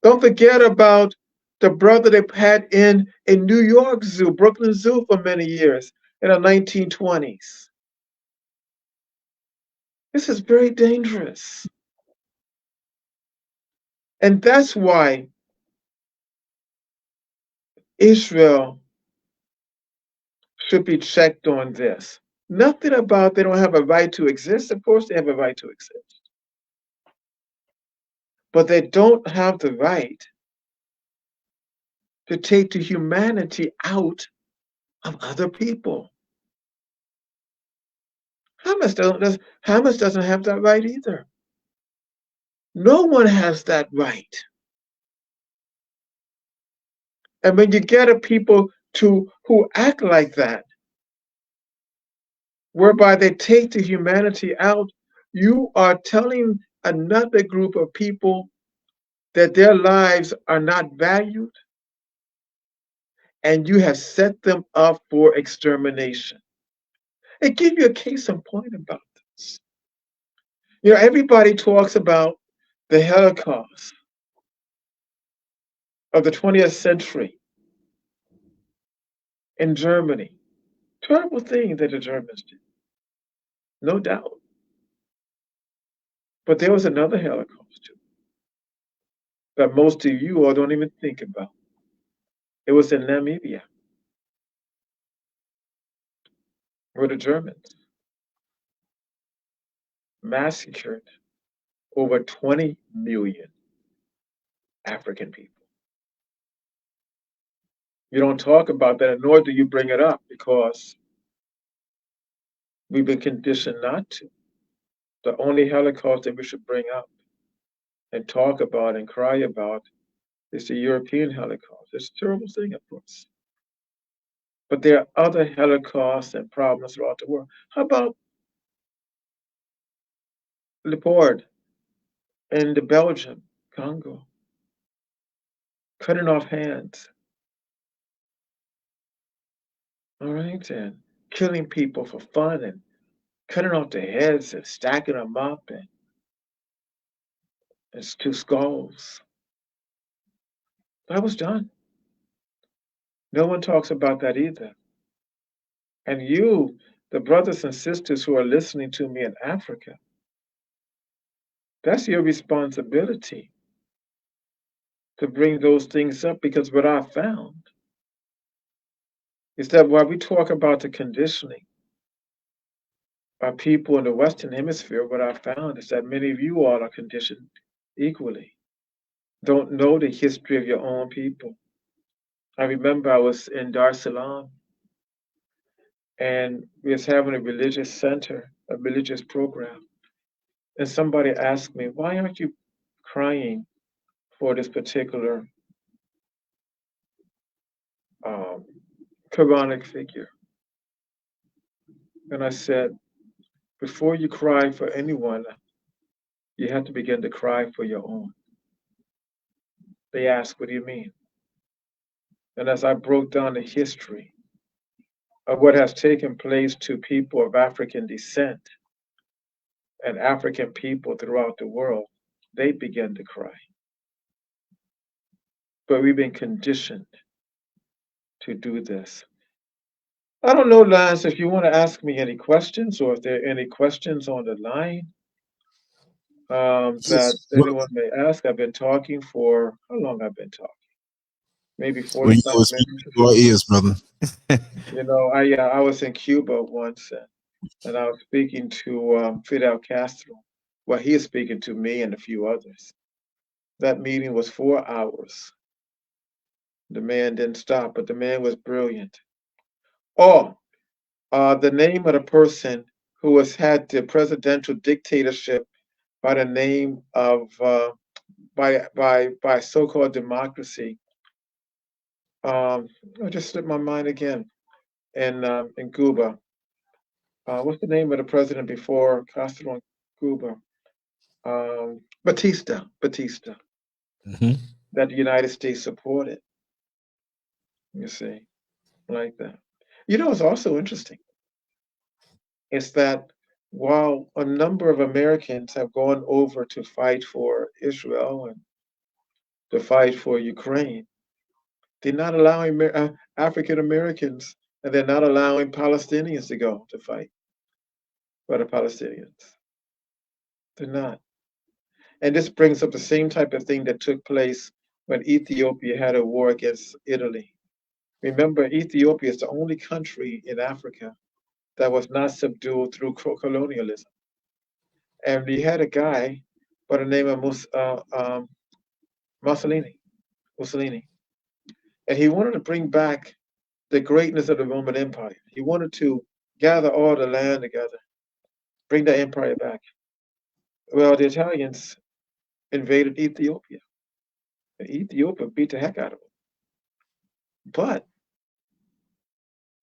Don't forget about the brother they had in a New York Zoo, Brooklyn Zoo, for many years in the 1920s. This is very dangerous. And that's why Israel should be checked on this. Nothing about they don't have a right to exist. Of course, they have a right to exist. But they don't have the right to take the humanity out of other people. Hamas doesn't have that right either. No one has that right. And when you get a people who act like that, whereby they take the humanity out, you are telling another group of people that their lives are not valued, and you have set them up for extermination. And give you a case in point about this. You know, everybody talks about the Holocaust of the 20th century in Germany. Terrible thing that the Germans did, no doubt. But there was another Holocaust too that most of you all don't even think about. It was in Namibia, where the Germans massacred over 20 million African people. You don't talk about that, nor do you bring it up, because we've been conditioned not to. The only Holocaust that we should bring up and talk about and cry about is the European Holocaust. It's a terrible thing, of course. But there are other Holocausts and problems throughout the world. How about Leopard in the Belgium, Congo, cutting off hands, all right, and killing people for fun and cutting off their heads and stacking them up, and it's two skulls. That was done. No one talks about that either. And you, the brothers and sisters who are listening to me in Africa, that's your responsibility to bring those things up, because what I found is that while we talk about the conditioning of people in the Western Hemisphere, what I found is that many of you all are conditioned equally. Don't know the history of your own people. I remember I was in Dar es Salaam, and we was having a religious center, a religious program. And somebody asked me, why aren't you crying for this particular Quranic figure? And I said, before you cry for anyone, you have to begin to cry for your own. They asked, what do you mean? And as I broke down the history of what has taken place to people of African descent and African people throughout the world, they began to cry. But we've been conditioned to do this. I don't know, Lance, if you want to ask me any questions, or if there are any questions on the line that anyone may ask. I've been talking for, how long I've been talking? Maybe 45 minutes. Your ears, brother. You know, I was in Cuba once, and I was speaking to Fidel Castro. Well, he is speaking to me and a few others. That meeting was 4 hours. The man didn't stop, but the man was brilliant. Oh, the name of the person who has had the presidential dictatorship by the name of by so-called democracy. I just slipped my mind again. In Cuba, what's the name of the president before Castro in Cuba? Batista. Mm-hmm. That the United States supported. You see, like that. You know, it's also interesting is that while a number of Americans have gone over to fight for Israel and to fight for Ukraine, they're not allowing African Americans and they're not allowing Palestinians to go to fight for the Palestinians. They're not. And this brings up the same type of thing that took place when Ethiopia had a war against Italy. Remember, Ethiopia is the only country in Africa that was not subdued through colonialism. And we had a guy by the name of Mussolini, Mussolini, and he wanted to bring back the greatness of the Roman Empire. He wanted to gather all the land together, bring the empire back. Well, the Italians invaded Ethiopia. And Ethiopia beat the heck out of them. But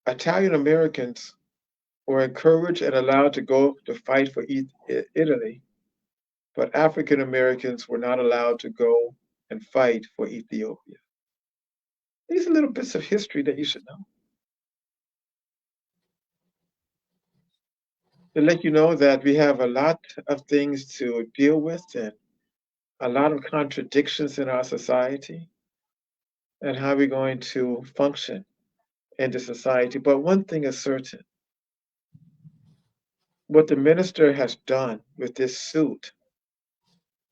Italian Americans were encouraged and allowed to go to fight for Italy, but African Americans were not allowed to go and fight for Ethiopia. These are little bits of history that you should know. To let you know that we have a lot of things to deal with and a lot of contradictions in our society and how we're going to function in the society. But one thing is certain, what the minister has done with this suit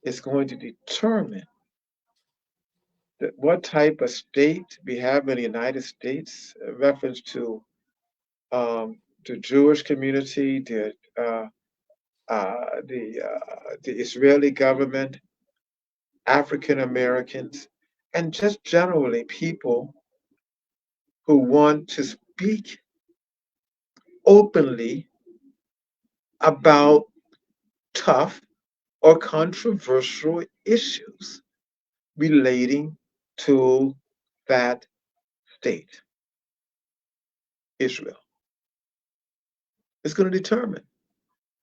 is going to determine that what type of state we have in the United States, reference to the Jewish community, the Israeli government, African Americans, and just generally people who want to speak openly about tough or controversial issues relating to that state, Israel. It's going to determine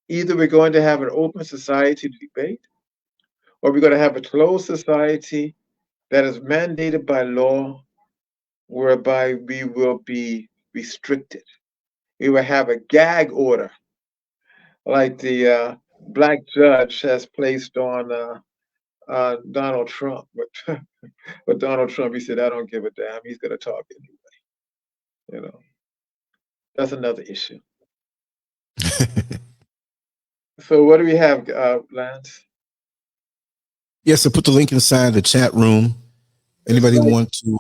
either we're going to have an open society to debate or we're going to have a closed society that is mandated by law whereby we will be restricted. We will have a gag order like the black judge has placed on Donald Trump. But, but Donald Trump, he said, I don't give a damn. He's going to talk anyway. You know, that's another issue. So what do we have, Lance? Yes, so put the link inside the chat room. Anybody want to?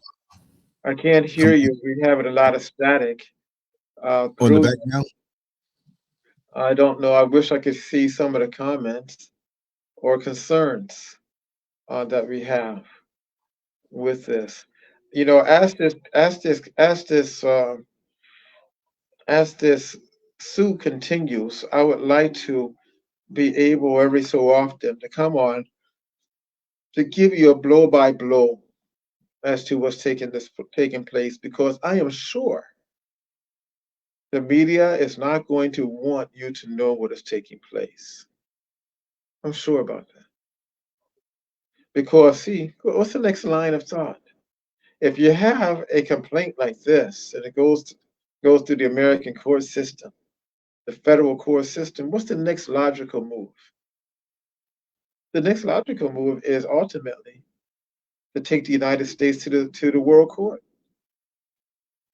I can't hear you. We're having a lot of static. On the background? I don't know. I wish I could see some of the comments or concerns that we have with this. You know, as this suit continues, I would like to be able every so often to come on to give you a blow by blow as to what's taking place, because I am sure the media is not going to want you to know what is taking place. I'm sure about that. Because see, what's the next line of thought? If you have a complaint like this and it goes through the American court system, the federal court system, what's the next logical move? The next logical move is ultimately to take the United States to the World Court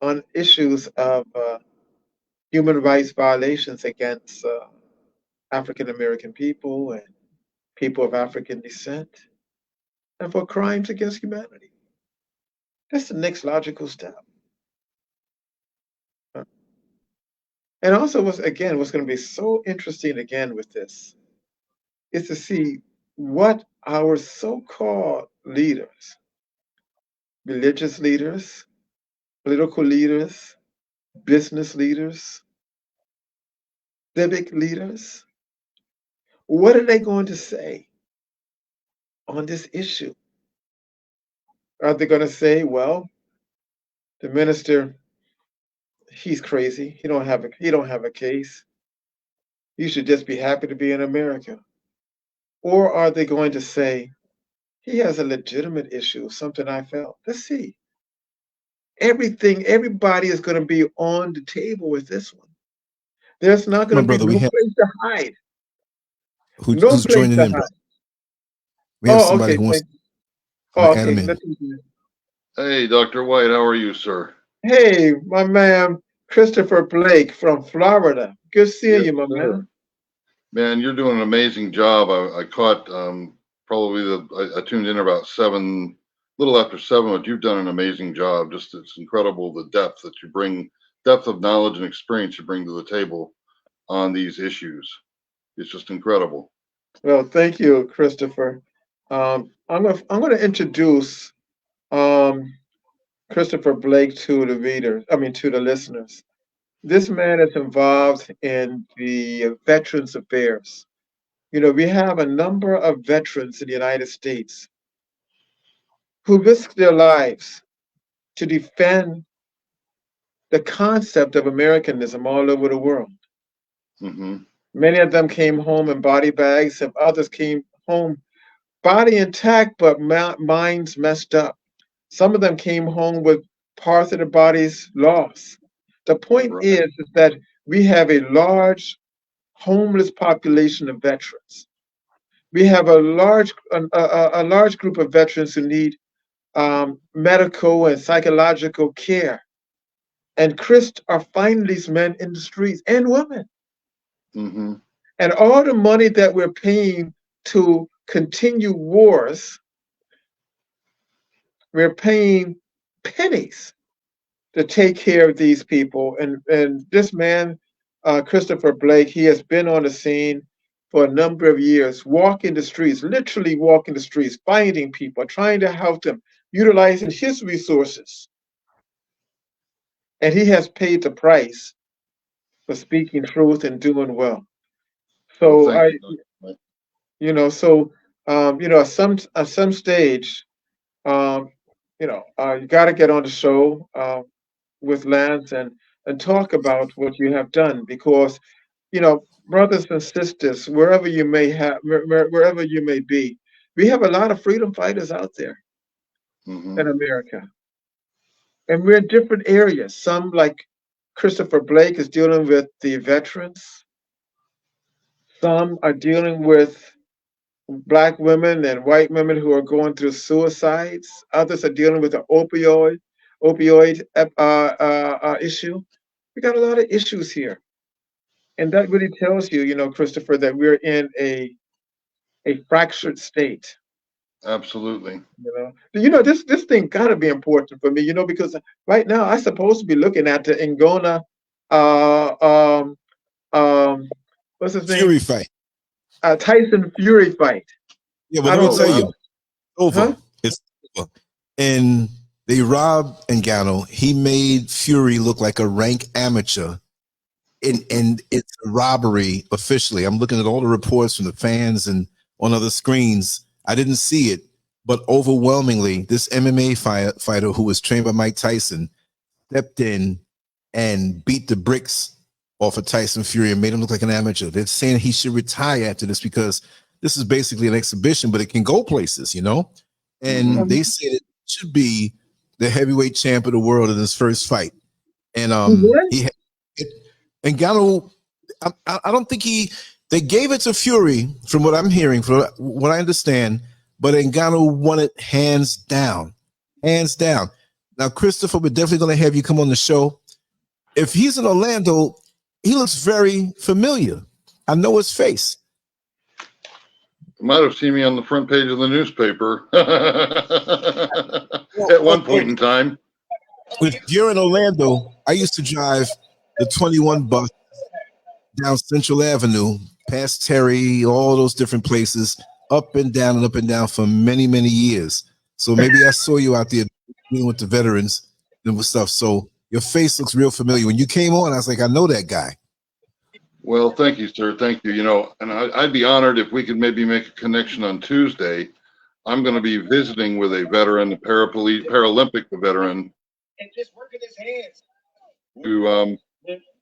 on issues of human rights violations against African American people and people of African descent, and for crimes against humanity. That's the next logical step. And also, what's going to be so interesting again with this is to see what our so-called leaders, religious leaders, political leaders, business leaders, civic leaders, what are they going to say on this issue? Are they going to say, well, the minister, he's crazy. He don't have a case. You should just be happy to be in America. Or are they going to say, he has a legitimate issue, something I felt? Let's see. everything, everybody is going to be on the table with this one. There's not My going to be brother, we no have place to hide. No who's place joining to in, bro. hide. We have Oh, somebody okay. who wants Thank you. to Oh, add okay. them in. Hey, Dr. White, how are you, sir? Hey, my man, Christopher Blake from Florida. Good seeing Yes, you, my sir. man. Man, you're doing an amazing job. I caught probably I tuned in about little after 7, but you've done an amazing job. Just it's incredible the depth that you bring, depth of knowledge and experience you bring to the table on these issues. It's just incredible. Well, thank you, Christopher. I'm gonna introduce um, Christopher Blake to the readers. I mean, to the listeners. This man is involved in the Veterans Affairs. You know, we have a number of veterans in the United States who risk their lives to defend the concept of Americanism all over the world. Hmm. Many of them came home in body bags, and others came home body intact, but minds messed up. Some of them came home with parts of their bodies lost. The point Right. is that we have a large homeless population of veterans. We have a large group of veterans who need medical and psychological care. And Chris are finding these men in the streets and women. Hmm. And all the money that we're paying to continue wars, we're paying pennies to take care of these people. And this man, Christopher Blake, he has been on the scene for a number of years, walking the streets, literally walking the streets, finding people, trying to help them, utilizing his resources. And he has paid the price for speaking truth and doing well. Well, So thank you, Dr. White. at some stage, um, you got to get on the show with Lance and talk about what you have done because brothers and sisters, wherever you may be, we have a lot of freedom fighters out there Hmm. in America, and we're in different areas. Some, like Christopher Blake, is dealing with the veterans. Some are dealing with Black women and white women who are going through suicides. Others are dealing with the opioid issue. We got a lot of issues here, and that really tells you, Christopher, that we're in a fractured state. Absolutely. This thing gotta be important for me, because right now I'm supposed to be looking at the Ngona, uh, um, what's his name? Fury fight. Tyson Fury fight. Yeah, well, I let me don't tell know. you, over. Huh? It's over. And they robbed Ngannou. He made Fury look like a rank amateur. And it's a robbery officially. I'm looking at all the reports from the fans and on other screens. I didn't see it, but overwhelmingly, this MMA fighter who was trained by Mike Tyson stepped in and beat the bricks off of Tyson Fury and made him look like an amateur. They're saying he should retire after this because this is basically an exhibition, but it can go places, And they said it should be the heavyweight champ of the world in his first fight. And he had it, and Ngannou, I don't think they gave it to Fury from what I'm hearing, from what I understand, but Ngannou won it hands down. Hands down. Now, Christopher, we're definitely going to have you come on the show. If he's in Orlando, he looks very familiar. I know his face. You might have seen me on the front page of the newspaper at one point in time. If you're in Orlando, I used to drive the 21 bus down Central Avenue, past Terry, all those different places, up and down for many, many years. So maybe I saw you out there dealing with the veterans and with stuff. So your face looks real familiar. When you came on, I was like, I know that guy. Well, thank you, sir. Thank you. And I'd be honored if we could maybe make a connection on Tuesday. I'm going to be visiting with a veteran, a Paralympic veteran, to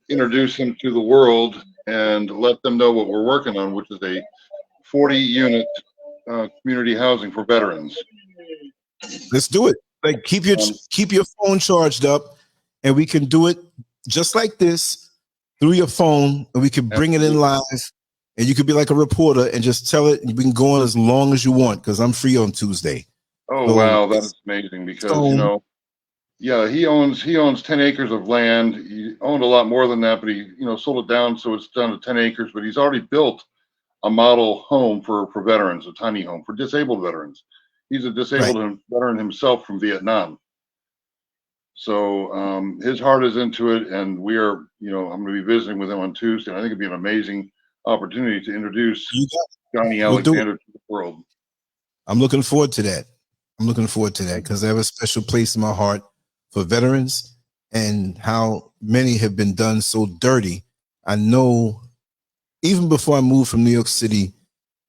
introduce him to the world and let them know what we're working on, which is a 40-unit community housing for veterans. Let's do it. Like keep your phone charged up, and we can do it just like this through your phone, and we can bring it in live, and you could be like a reporter and just tell it, and we can go on as long as you want because I'm free on Tuesday. Oh, So, wow, that is amazing because, you know, yeah, he owns 10 acres of land. He owned a lot more than that, but he, you know, sold it down so it's down to 10 acres, but he's already built a model home for veterans, a tiny home for disabled veterans. He's a disabled veteran himself from Vietnam. So his heart is into it, and we are, you know, I'm going to be visiting with him on Tuesday, and I think it'd be an amazing opportunity to introduce Johnny Alexander to the world. I'm looking forward to that. I'm looking forward to that because I have a special place in my heart for veterans and how many have been done so dirty. I know even before I moved from New York City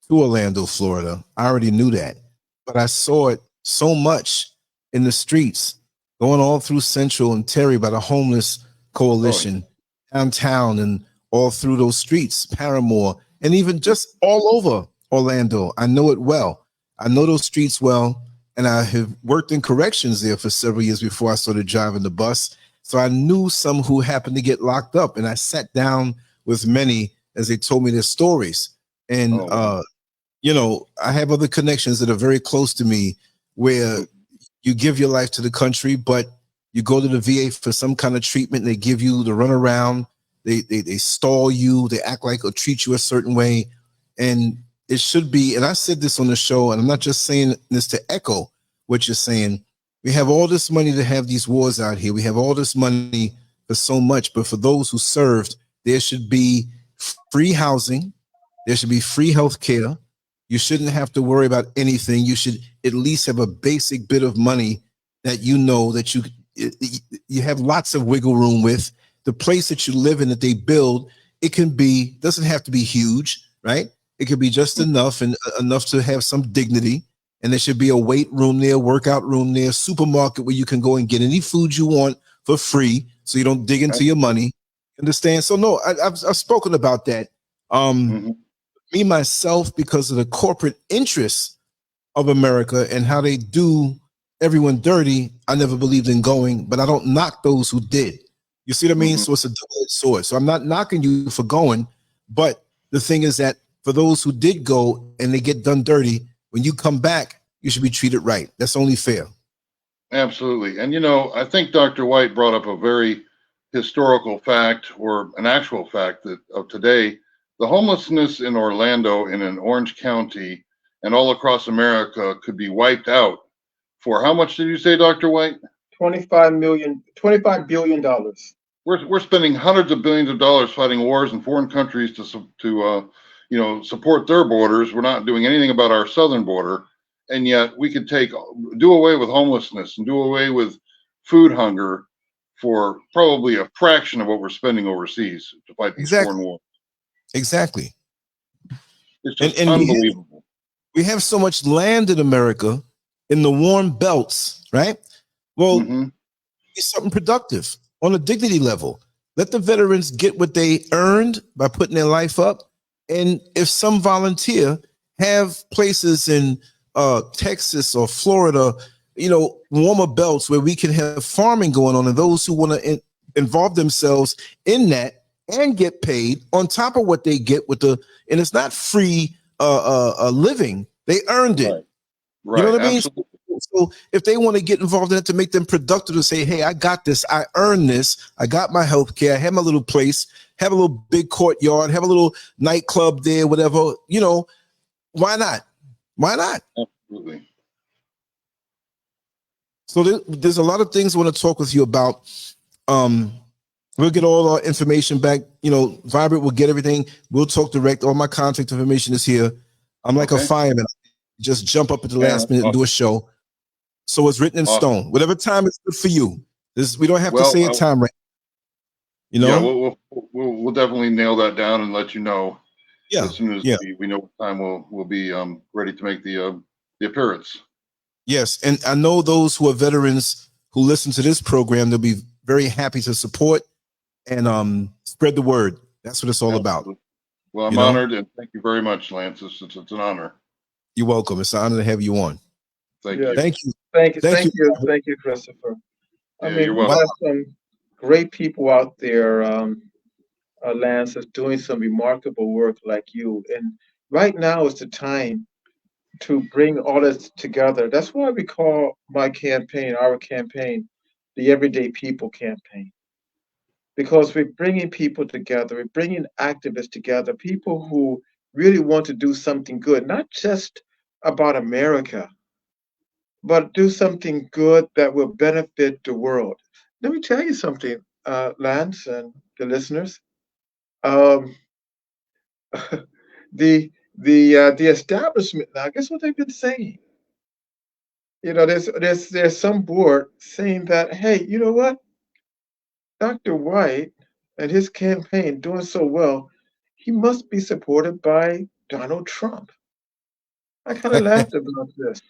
to Orlando, Florida, I already knew that, but I saw it so much in the streets, going all through Central and Terry by the homeless coalition, downtown and all through those streets, Paramore, and even just all over Orlando. I know it well. I know those streets well, and I have worked in corrections there for several years before I started driving the bus. So I knew some who happened to get locked up, and I sat down with many as they told me their stories. And, you know, I have other connections that are very close to me where you give your life to the country, but you go to the VA for some kind of treatment, and they give you the runaround. They stall you. They act like or treat you a certain way. And it should be, and I said this on the show, and I'm not just saying this to echo what you're saying. We have all this money to have these wars out here. We have all this money for so much, but for those who served, there should be free housing. There should be free health care. You shouldn't have to worry about anything. You should at least have a basic bit of money that you know that you have lots of wiggle room with. The place that you live in that they build, it can be, doesn't have to be huge, right? It could be just enough and enough to have some dignity. And there should be a weight room there, workout room there, supermarket where you can go and get any food you want for free, so you don't dig into your money. Understand? So no, I've spoken about that. Me myself, because of the corporate interests of America and how they do everyone dirty, I never believed in going, but I don't knock those who did. You see what I mean? So it's a double-edged sword. So I'm not knocking you for going, but the thing is that for those who did go and they get done dirty, when you come back, you should be treated right. That's only fair. Absolutely. And, you know, I think Dr. White brought up a very historical fact, or an actual fact, that of today, the homelessness in Orlando and in Orange County and all across America could be wiped out for how much did you say, Dr. White? $25 billion. We're spending hundreds of billions of dollars fighting wars in foreign countries to you know, support their borders. We're not doing anything about our southern border, and yet we could do away with homelessness and do away with food hunger for probably a fraction of what we're spending overseas to fight these foreign wars. Exactly. It's just unbelievable. We have so much land in America in the warm belts, right? Well, it's something productive on a dignity level. Let the veterans get what they earned by putting their life up. And if some volunteer, have places in Texas or Florida, you know, warmer belts where we can have farming going on, and those who want to involve themselves in that and get paid on top of what they get with and it's not free living. They earned it. Right. You know what I mean? Absolutely. So if they want to get involved in it to make them productive, to say, hey, I got this, I earned this, I got my health care, I have my little place, have a little big courtyard, have a little nightclub there, whatever, you know, why not? Why not? Absolutely. So there's a lot of things I want to talk with you about. We'll get all our information back. You know, Vibrant will get everything. We'll talk direct. All my contact information is here. I'm like a fireman. Just jump up at the last minute and do a show. So it's written in stone. Whatever time is good for you. We don't have to say a time right. You know? Yeah, we'll definitely nail that down and let you know. Yeah. As soon as we know what time we'll be ready to make the appearance. Yes, and I know those who are veterans who listen to this program, they'll be very happy to support and spread the word. That's what it's all about. Well, I'm honored, and thank you very much, Lance. It's an honor. You're welcome. It's an honor to have you on. Thank you. Thank you. Thank you. thank you, Christopher. I Yeah, mean, you're we Wow. welcome. have some great people out there, Lance, that's doing some remarkable work like you. And right now is the time to bring all this together. That's why we call my campaign, our campaign, the Everyday People campaign. Because we're bringing people together, we're bringing activists together, people who really want to do something good, not just about America, but do something good that will benefit the world. Let me tell you something, Lance and the listeners. Um, the establishment now, guess what they've been saying? You know, there's some board saying that, hey, you know what, Dr. White and his campaign doing so well, he must be supported by Donald Trump. I kind of laughed about this.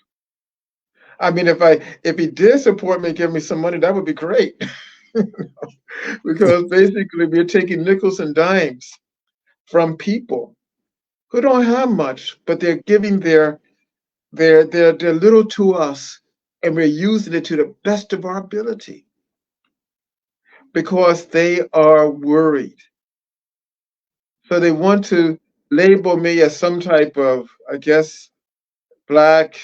I mean, if he did support me and give me some money, that would be great. Because basically we're taking nickels and dimes from people who don't have much, but they're giving their little to us, and we're using it to the best of our ability because they are worried. So they want to label me as some type of, I guess, black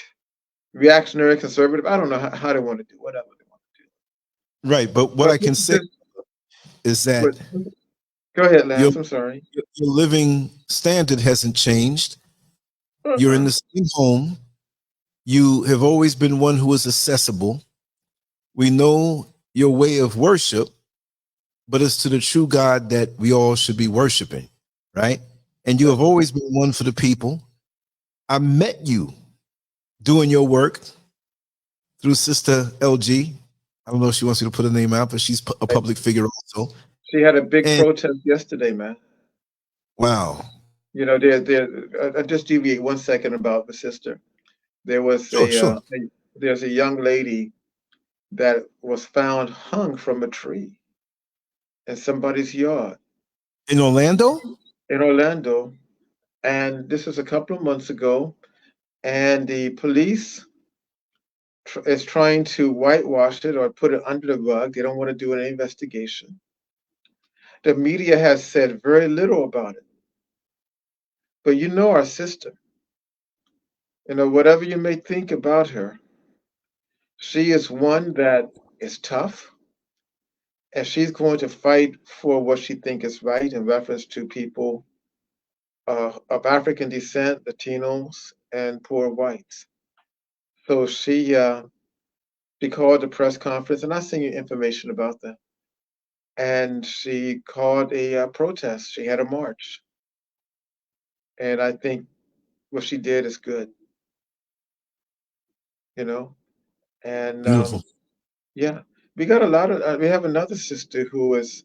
reactionary conservative. I don't know how they want to do whatever they want to do. Right. But what But I can say is that but go ahead, your Lance. I'm sorry. your living standard hasn't changed. You're in Uh-uh. the same home. You have always been one who is accessible. We know your way of worship, but it's to the true God that we all should be worshiping, right? And you have That's right. always been one for the people. I met you doing your work through Sister LG. I don't know if she wants you to put her name out, but she's a public figure also. She had a big And protest yesterday, man. wow. You know, I just deviate 1 second about the sister. There was Sure, sure. there's a young lady that was found hung from a tree in somebody's yard In Orlando? in Orlando, and this was a couple of months ago. And the police is trying to whitewash it or put it under the rug. They don't want to do an investigation. The media has said very little about it. But you know our sister. You know, whatever you may think about her, she is one that is tough, and she's going to fight for what she thinks is right in reference to people of African descent, Latinos, and poor whites. So she called a press conference, and I sent you information about that. And she called a protest. She had a march, and I think what she did is good, you know. And Beautiful. yeah, we got a lot of. We have another sister who is,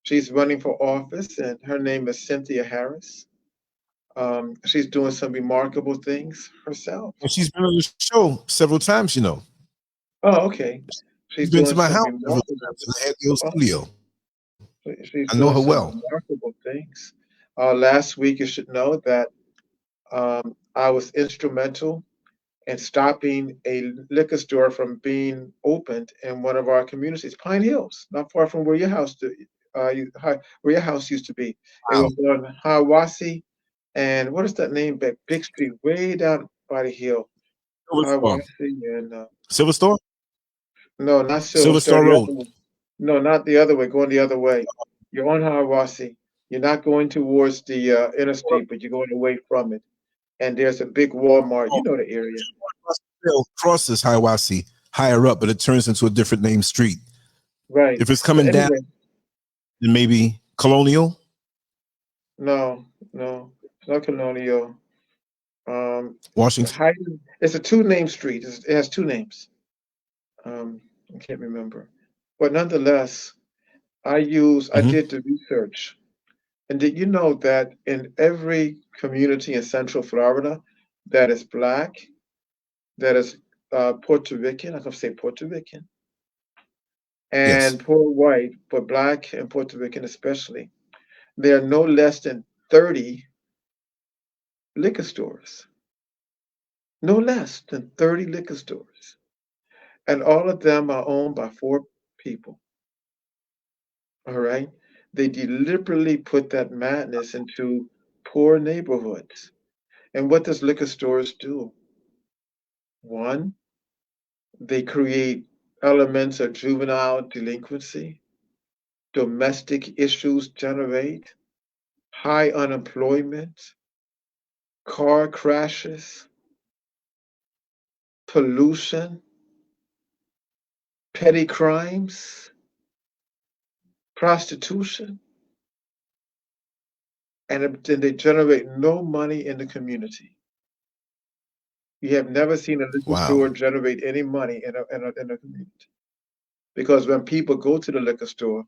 she's running for office, and her name is Cynthia Harris. She's doing some remarkable things herself. And she's been on the show several times, you know. Oh, okay. She's She's been to doing my some house several remarkable. times in the Hatfield Oh, studio. she's I know doing her some well. remarkable things. Last week, you should know that I was instrumental in stopping a liquor store from being opened in one of our communities, Pine Hills, not far from where your house, where your house used to be. It Wow. was on Hiawassee and what is that name? Back Big Street, way down by the hill. Silver Star. Hiawassee and Silver Star? no, not Silver Silver Star, Star the Road. other one. No, not the other way. Going the other way. You're on Hiawassee. You're not going towards the interstate, but you're going away from it. And there's a big Walmart. You know the area, Crosses Hiawassee higher up, but it turns into a different name street. right? If it's But coming down, anyway, then maybe Colonial, no, no, it's not Colonial. Washington. It's a two-name street. It has two names. I can't remember, but nonetheless, I Mhm. did the research, and did you know that in every community in Central Florida that is black, that is Puerto Rican, I'm gonna say Puerto Rican, Yes. and poor white, but black and Puerto Rican especially, there are no less than 30 liquor stores. No less than 30 liquor stores. and all of them are owned by 4 people. All right? They deliberately put that madness into poor neighborhoods. And what does liquor stores do? One, they create elements of juvenile delinquency, domestic issues generate, high unemployment, car crashes, pollution, petty crimes, prostitution, and then they generate no money in the community. You have never seen a liquor Wow. store generate any money in a community. Because when people go to the liquor store,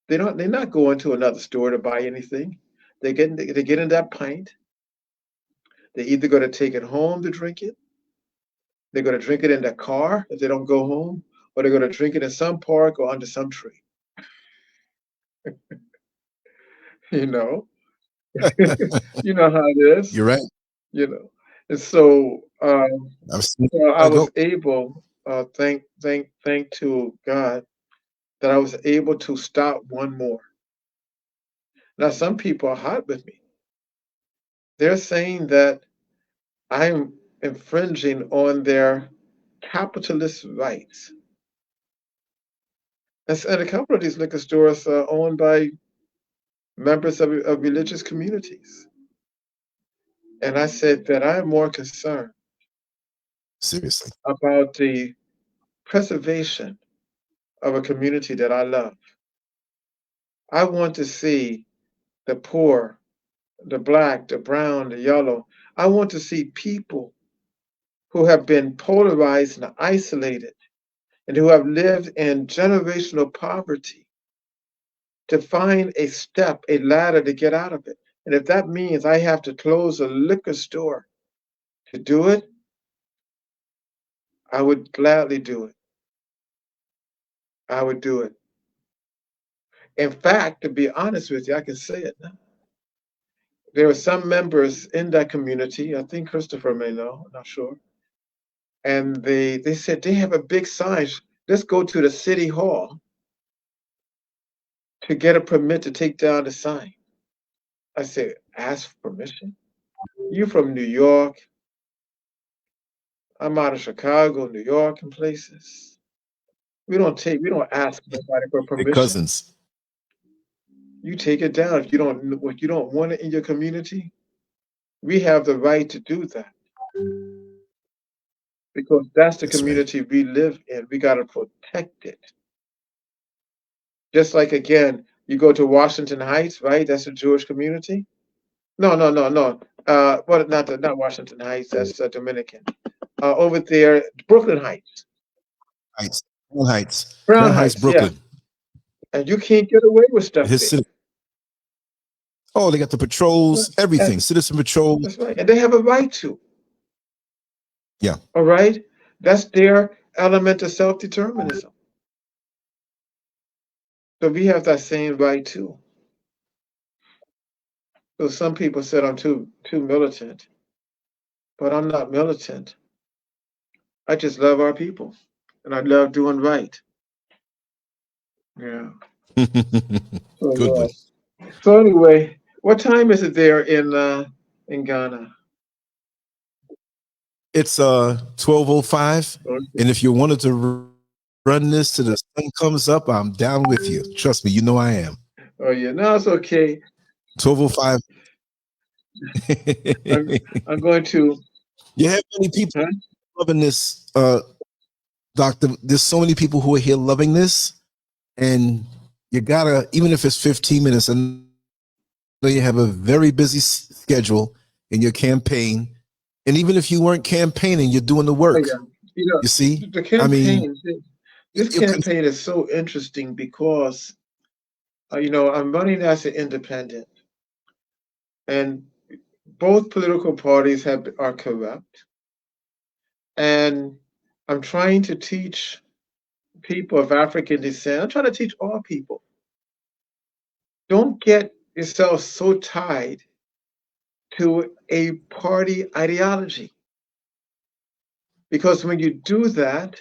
they're not going to another store to buy anything. They get in that pint. They're either going to take it home to drink it, they're going to drink it in their car if they don't go home, or they're going to drink it in some park or under some tree. You know, you know how it is. You're right. You know, and so I've seen so I I was go. able, thank to God, that I was able to stop one more. Now some people are hot with me. They're saying that I'm infringing on their capitalist rights. And a couple of these liquor stores are owned by members of religious communities. And I said that I'm more concerned Seriously. about the preservation of a community that I love. I want to see the poor, the black, the brown, the yellow. I want to see people who have been polarized and isolated and who have lived in generational poverty to find a step, a ladder to get out of it. And if that means I have to close a liquor store to do it, I would gladly do it. I would do it. In fact, to be honest with you, I can say it now. There are some members in that community, I think Christopher may know, I'm not sure, and they said they have a big sign. Let's go to the city hall to get a permit to take down the sign. I said, ask for permission? You from New York, I'm out of Chicago, New York, and places. We don't ask nobody for Your permission. cousins. You take it down if you don't want it in your community. We have the right to do that because that's the That's right. community we live in. We got to protect it. Just like again, you go to Washington Heights, right? That's a Jewish community. No, no, no, no. Well, not Washington Heights. That's Dominican. Over there, Brooklyn Heights, Heights. Crown Heights. Brown Crown Heights, Heights, yeah. Brooklyn. And you can't get away with stuff His there. city. Oh, they got the patrols, everything. Citizen patrol. That's right, and they have a right to. Yeah. All right, that's their element of self-determinism. So we have that same right too. So some people said I'm too militant, but I'm not militant. I just love our people, and I love doing right. Yeah. So Good one. yes. So anyway, what time is it there in Ghana? It's 12:05, Okay. and if you wanted to run this till the sun comes up, I'm down with you. Trust me, you know I am. Oh yeah, no, it's okay. 12:05. I'm going to. You have many people Huh? loving this, Doctor. There's so many people who are here loving this, and you gotta, even if it's 15 minutes, I know you have a very busy schedule in your campaign, and even if you weren't campaigning, you're doing the Oh work. yeah. You know, You see, the I mean, campaign. This campaign is so interesting because, I'm running as an independent, and both political parties are corrupt, and I'm trying to teach people of African descent. I'm trying to teach all people. Don't get yourself so tied to a party ideology, because when you do that,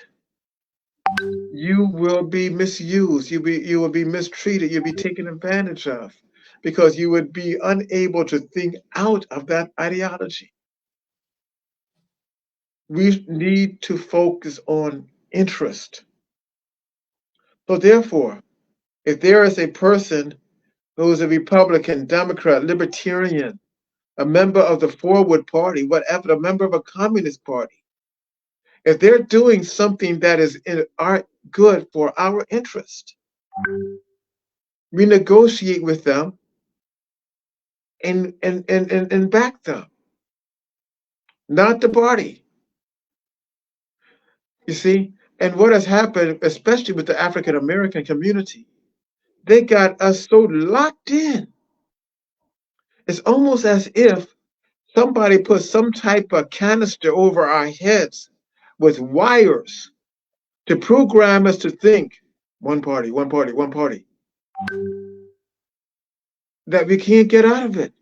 you will be misused. You will be mistreated. You'll be taken advantage of because you would be unable to think out of that ideology. We need to focus on interest. So therefore, if there is a person who is a Republican, Democrat, Libertarian, a member of the Forward Party, whatever, a member of a Communist Party, if they're doing something that is in our good for our interest, we negotiate with them and back them, not the party. You see? And what has happened, especially with the African American community, they got us so locked in. It's almost as if somebody put some type of canister over our heads with wires to program us to think one party, one party, one party, that we can't get out of it.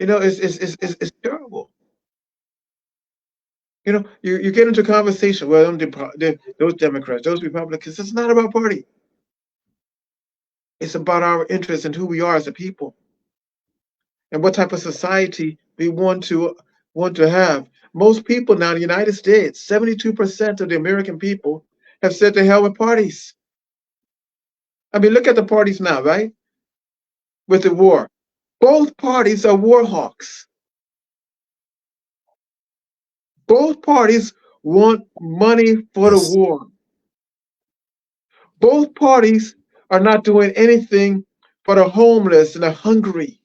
You know, it's terrible. You know, you get into conversation, well, those Democrats, those Republicans, it's not about party. It's about our interests and who we are as a people and what type of society we want to have. Most people now in the United States, 72% of the American people have said to hell with parties. I mean, look at the parties now, right? With the war. Both parties are war hawks. Both parties want money for the Yes. war. Both parties are not doing anything for the homeless and the hungry.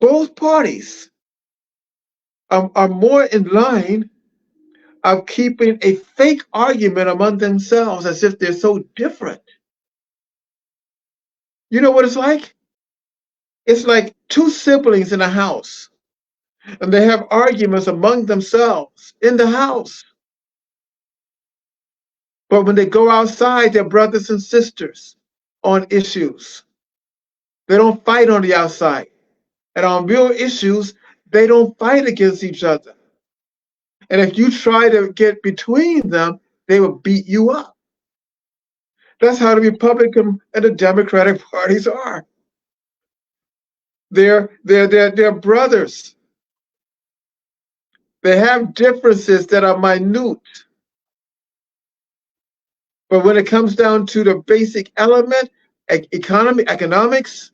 Both parties are more in line of keeping a fake argument among themselves as if they're so different. You know what it's like? It's like two siblings in a house, and they have arguments among themselves in the house. But when they go outside, they're brothers and sisters on issues. They don't fight on the outside. And on real issues, they don't fight against each other. And if you try to get between them, they will beat you up. That's how the Republican and the Democratic parties are. They're brothers. They have differences that are minute. But when it comes down to the basic element, economics,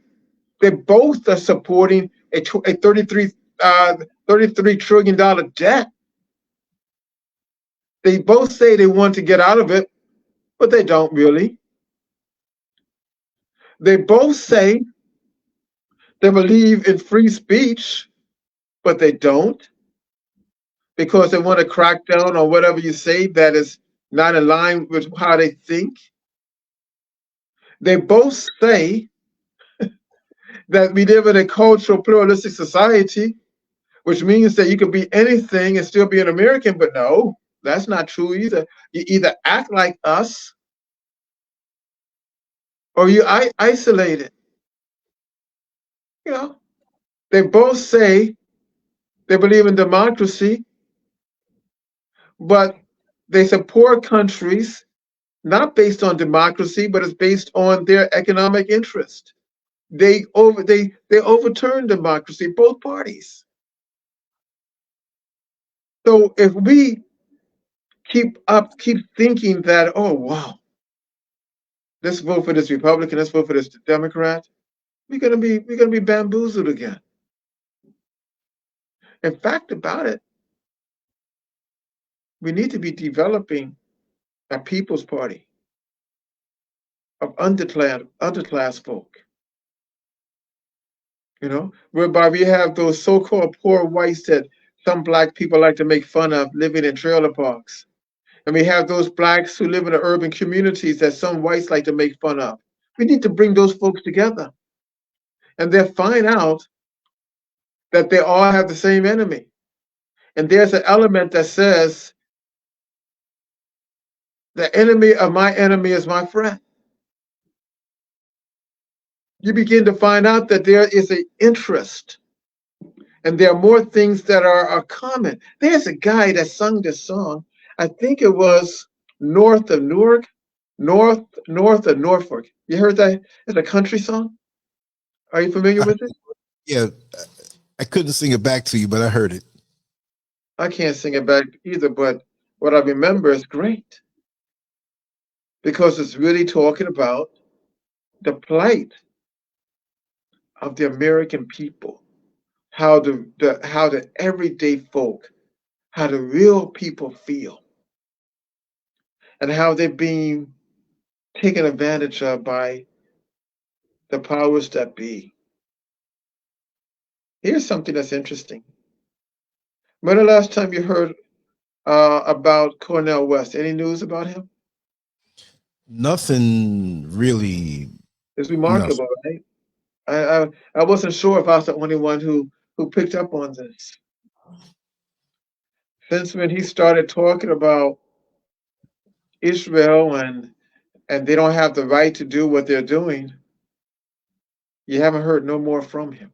they both are supporting a $33 trillion debt. They both say they want to get out of it, but they don't really. They both say they believe in free speech, but they don't, because they want to crack down on whatever you say that is not in line with how they think. They both say that we live in a cultural pluralistic society, which means that you could be anything and still be an American, but no, that's not true either. You either act like us or you isolated. You know, they both say they believe in democracy, but they support countries not based on democracy, but it's based on their economic interest. They overturn democracy, both parties. So if we keep thinking that, oh wow, let's vote for this Republican, let's vote for this Democrat, we're gonna be bamboozled again. In fact about it, we need to be developing a people's party of underclass folk, you know, whereby we have those so-called poor whites that some black people like to make fun of living in trailer parks. And we have those blacks who live in the urban communities that some whites like to make fun of. We need to bring those folks together and then find out that they all have the same enemy. And there's an element that says, the enemy of my enemy is my friend. You begin to find out that there is an interest and there are more things that are common. There's a guy that sung this song. I think it was north of Newark, north of Norfolk. You heard that? It's a country song. Are you familiar with it? Yeah, I couldn't sing it back to you, but I heard it. I can't sing it back either, but what I remember is great because it's really talking about the plight of the American people, how the everyday folk, how the real people feel, and how they're being taken advantage of by the powers that be. Here's something that's interesting. When the last time you heard about Cornel West? Any news about him? Nothing really. It's No. remarkable, right? I wasn't sure if I was the only one who picked up on this. Since when he started talking about Israel and they don't have the right to do what they're doing, you haven't heard no more from him.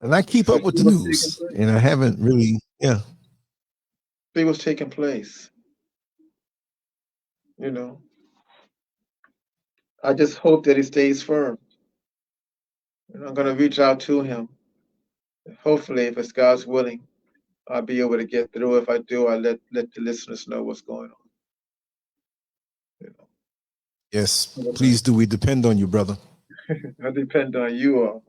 And I keep So up with the news, and I haven't really, yeah. See what's taking place. You know, I just hope that he stays firm. And I'm going to reach out to him. Hopefully, if it's God's willing, I'll be able to get through. If I do, I'll let the listeners know what's going on. You know. Yes, please do. We depend on you, brother. I depend on you all.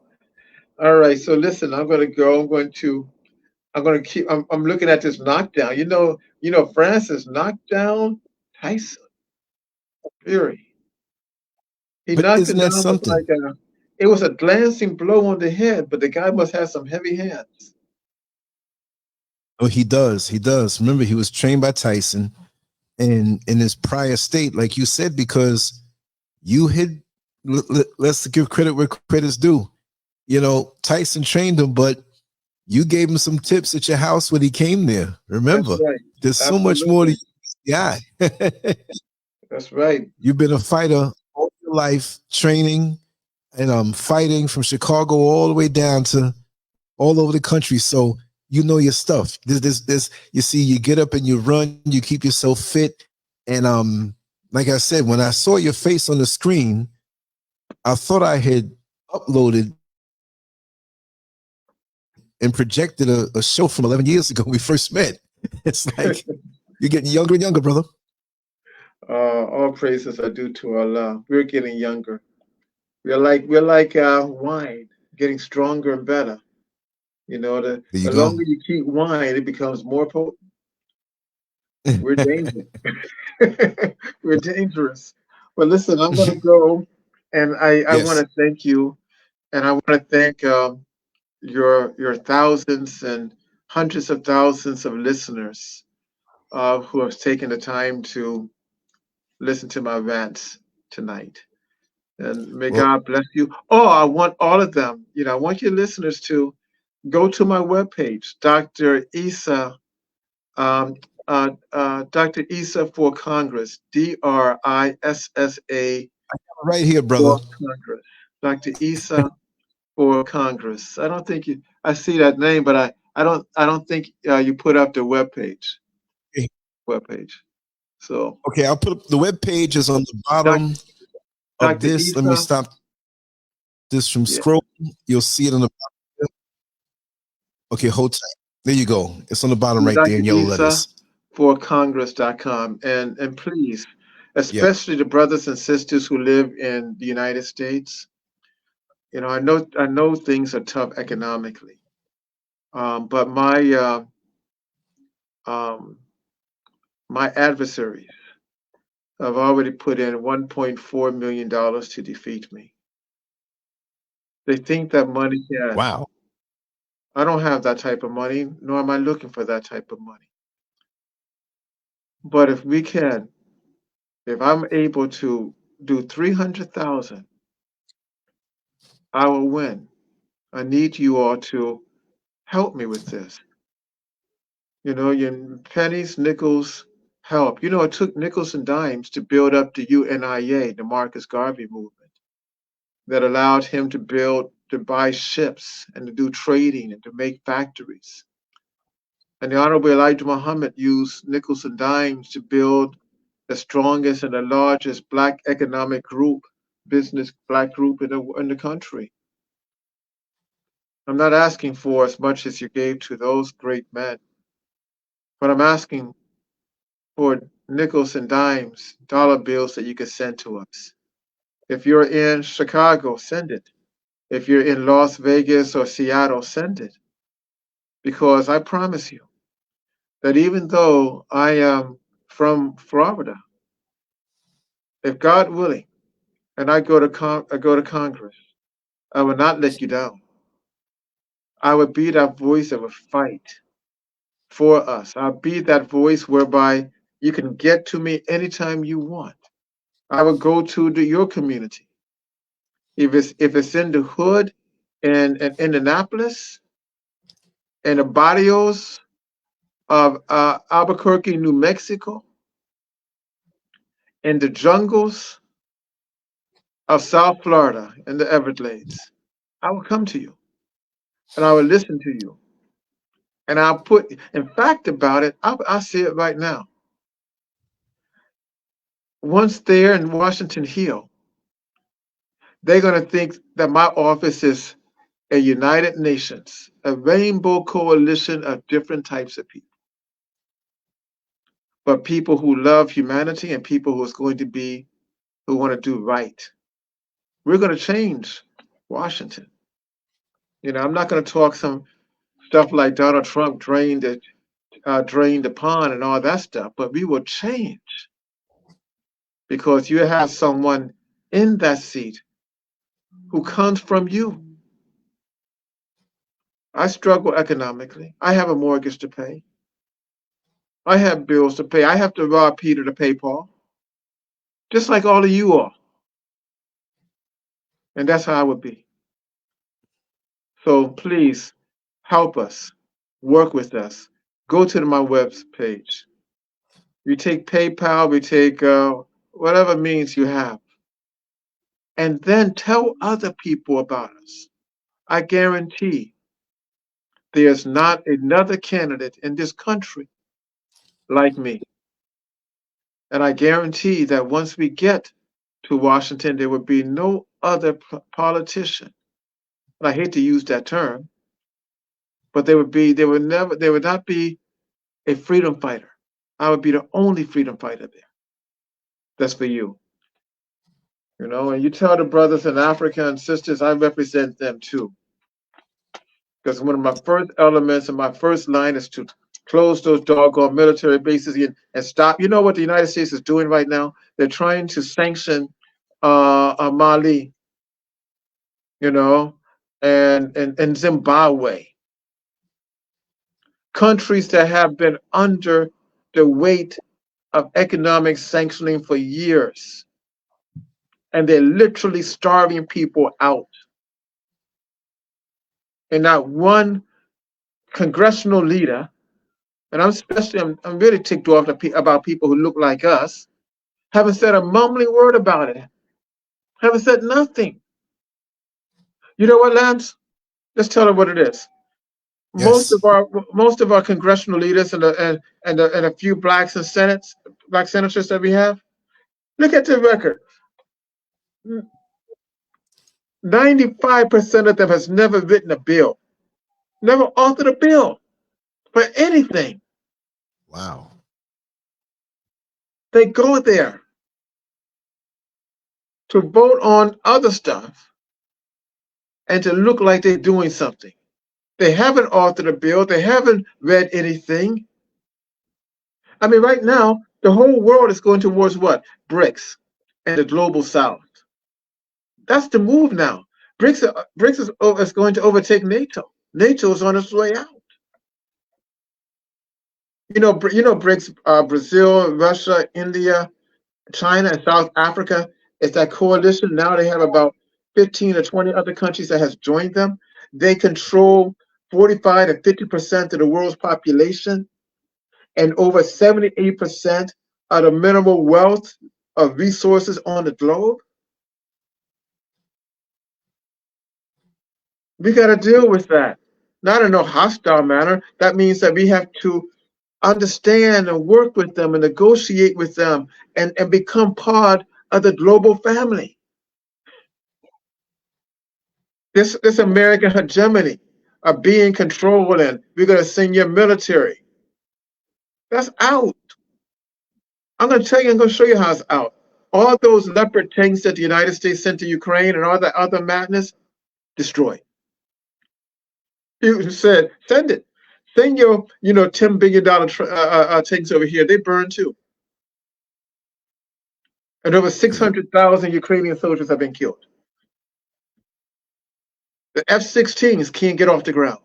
All right. So listen, I'm going to go. I'm going to keep. I'm looking at this knockdown. You know, Francis knocked down Tyson Fury. He But knocked isn't it that down with something? like it was a glancing blow on the head, but the guy must have some heavy hands. Oh, he does. He does. Remember, he was trained by Tyson, and in his prior state, like you said, because you had. Let's give credit where credit's due. You know, Tyson trained him, but you gave him some tips at your house when he came there. Remember, That's right. there's so much more to Absolutely. the guy. That's right. You've been a fighter all your life, training and fighting from Chicago all the way down to all over the country. So you know your stuff. This. You see, you get up and you run. You keep yourself fit. And like I said, when I saw your face on the screen, I thought I had uploaded and projected a show from 11 years ago when we first met. It's like you're getting younger and younger, brother. All praises are due to Allah. We're getting younger. We're like wine, getting stronger and better. You know, There you the go. longer you keep wine, it becomes more potent. We're dangerous. We're dangerous. But listen, I'm going to go, and I want Yes. to thank you, and I want to thank your thousands and hundreds of thousands of listeners who have taken the time to listen to my rants tonight. And may Well, God bless you. Oh, I want all of them. You know, I want your listeners to go to my webpage, Dr. Issa, Dr. Issa for Congress, DRISSA right here, brother. for Congress, Dr. Issa for Congress. I don't think I see that name, but I don't think you put up the webpage. Okay. So Okay, I'll put up the web page is on the bottom of Dr. this. Issa, Let me stop this from scrolling. You'll see it on the bottom. Okay, hold tight. There you go. It's on the bottom right there in yellow letters. for Congress.com. And please, especially the brothers and sisters who live in the United States, you know, I know things are tough economically. But my adversaries have already put in $1.4 million to defeat me. They think that money can. Wow. I don't have that type of money, nor am I looking for that type of money. But if I'm able to do 300,000, I will win. I need you all to help me with this. You know, your pennies, nickels, help. You know, it took nickels and dimes to build up the UNIA, the Marcus Garvey movement, that allowed him to buy ships and to do trading and to make factories. And the Honorable Elijah Muhammad used nickels and dimes to build the strongest and the largest black economic group, business black group in the country. I'm not asking for as much as you gave to those great men, but I'm asking for nickels and dimes, dollar bills that you can send to us. If you're in Chicago, send it. If you're in Las Vegas or Seattle, send it. Because I promise you that even though I am from Florida, if God willing, and I go to Congress, I will not let you down. I will be that voice of a fight for us. I'll be that voice whereby you can get to me anytime you want. I will go to your community. If it's in the hood in Indianapolis, in the barrios of Albuquerque, New Mexico, in the jungles of South Florida, in the Everglades, I will come to you and I will listen to you. And I'll put, in fact, about it, I see it right now. Once there in Washington Hill, they're going to think that my office is a United Nations, a rainbow coalition of different types of people. But people who love humanity and people who want to do right. We're going to change Washington. You know, I'm not going to talk some stuff like Donald Trump drained the pond and all that stuff, but we will change because you have someone in that seat who comes from you. I struggle economically. I have a mortgage to pay. I have bills to pay. I have to rob Peter to pay Paul, just like all of you are. And that's how I would be. So please help us, work with us. Go to my web page. We take PayPal, we take whatever means you have. And then tell other people about us. I guarantee there's not another candidate in this country like me. And I guarantee that once we get to Washington, there would be no other politician. And I hate to use that term, but there would not be a freedom fighter. I would be the only freedom fighter there. That's for you. You know, and you tell the brothers in Africa and sisters, I represent them too. Because one of my first elements and my first line is to close those doggone military bases and stop. You know what the United States is doing right now? They're trying to sanction Mali, you know, and Zimbabwe. Countries that have been under the weight of economic sanctioning for years. And they're literally starving people out. And not one congressional leader, and I'm really ticked off about people who look like us, haven't said a mumbling word about it. Haven't said nothing. You know what, Lance? Let's tell them what it is. Yes. Most of our congressional leaders and a few black senators that we have, look at the record. 95% of them has never written a bill, never authored a bill for anything. Wow. They go there to vote on other stuff and to look like they're doing something. They haven't authored a bill. They haven't read anything. I mean, right now, the whole world is going towards what? BRICS and the global south. That's the move now. BRICS is going to overtake NATO. NATO is on its way out. You know BRICS, Brazil, Russia, India, China, and South Africa. It's that coalition. Now they have about 15 or 20 other countries that has joined them. They control 45 to 50% of the world's population and over 78% of the mineral wealth of resources on the globe. We got to deal with that. not in no hostile manner. That means that we have to understand and work with them and negotiate with them and become part of the global family. This American hegemony of being controlled and we're going to send your military. That's out. I'm going to tell you, I'm going to show you how it's out. All those Leopard tanks that the United States sent to Ukraine and all that other madness, destroyed. You said, send it. Send your, $10 billion tanks over here. They burn too. And over 600,000 Ukrainian soldiers have been killed. The F-16s can't get off the ground.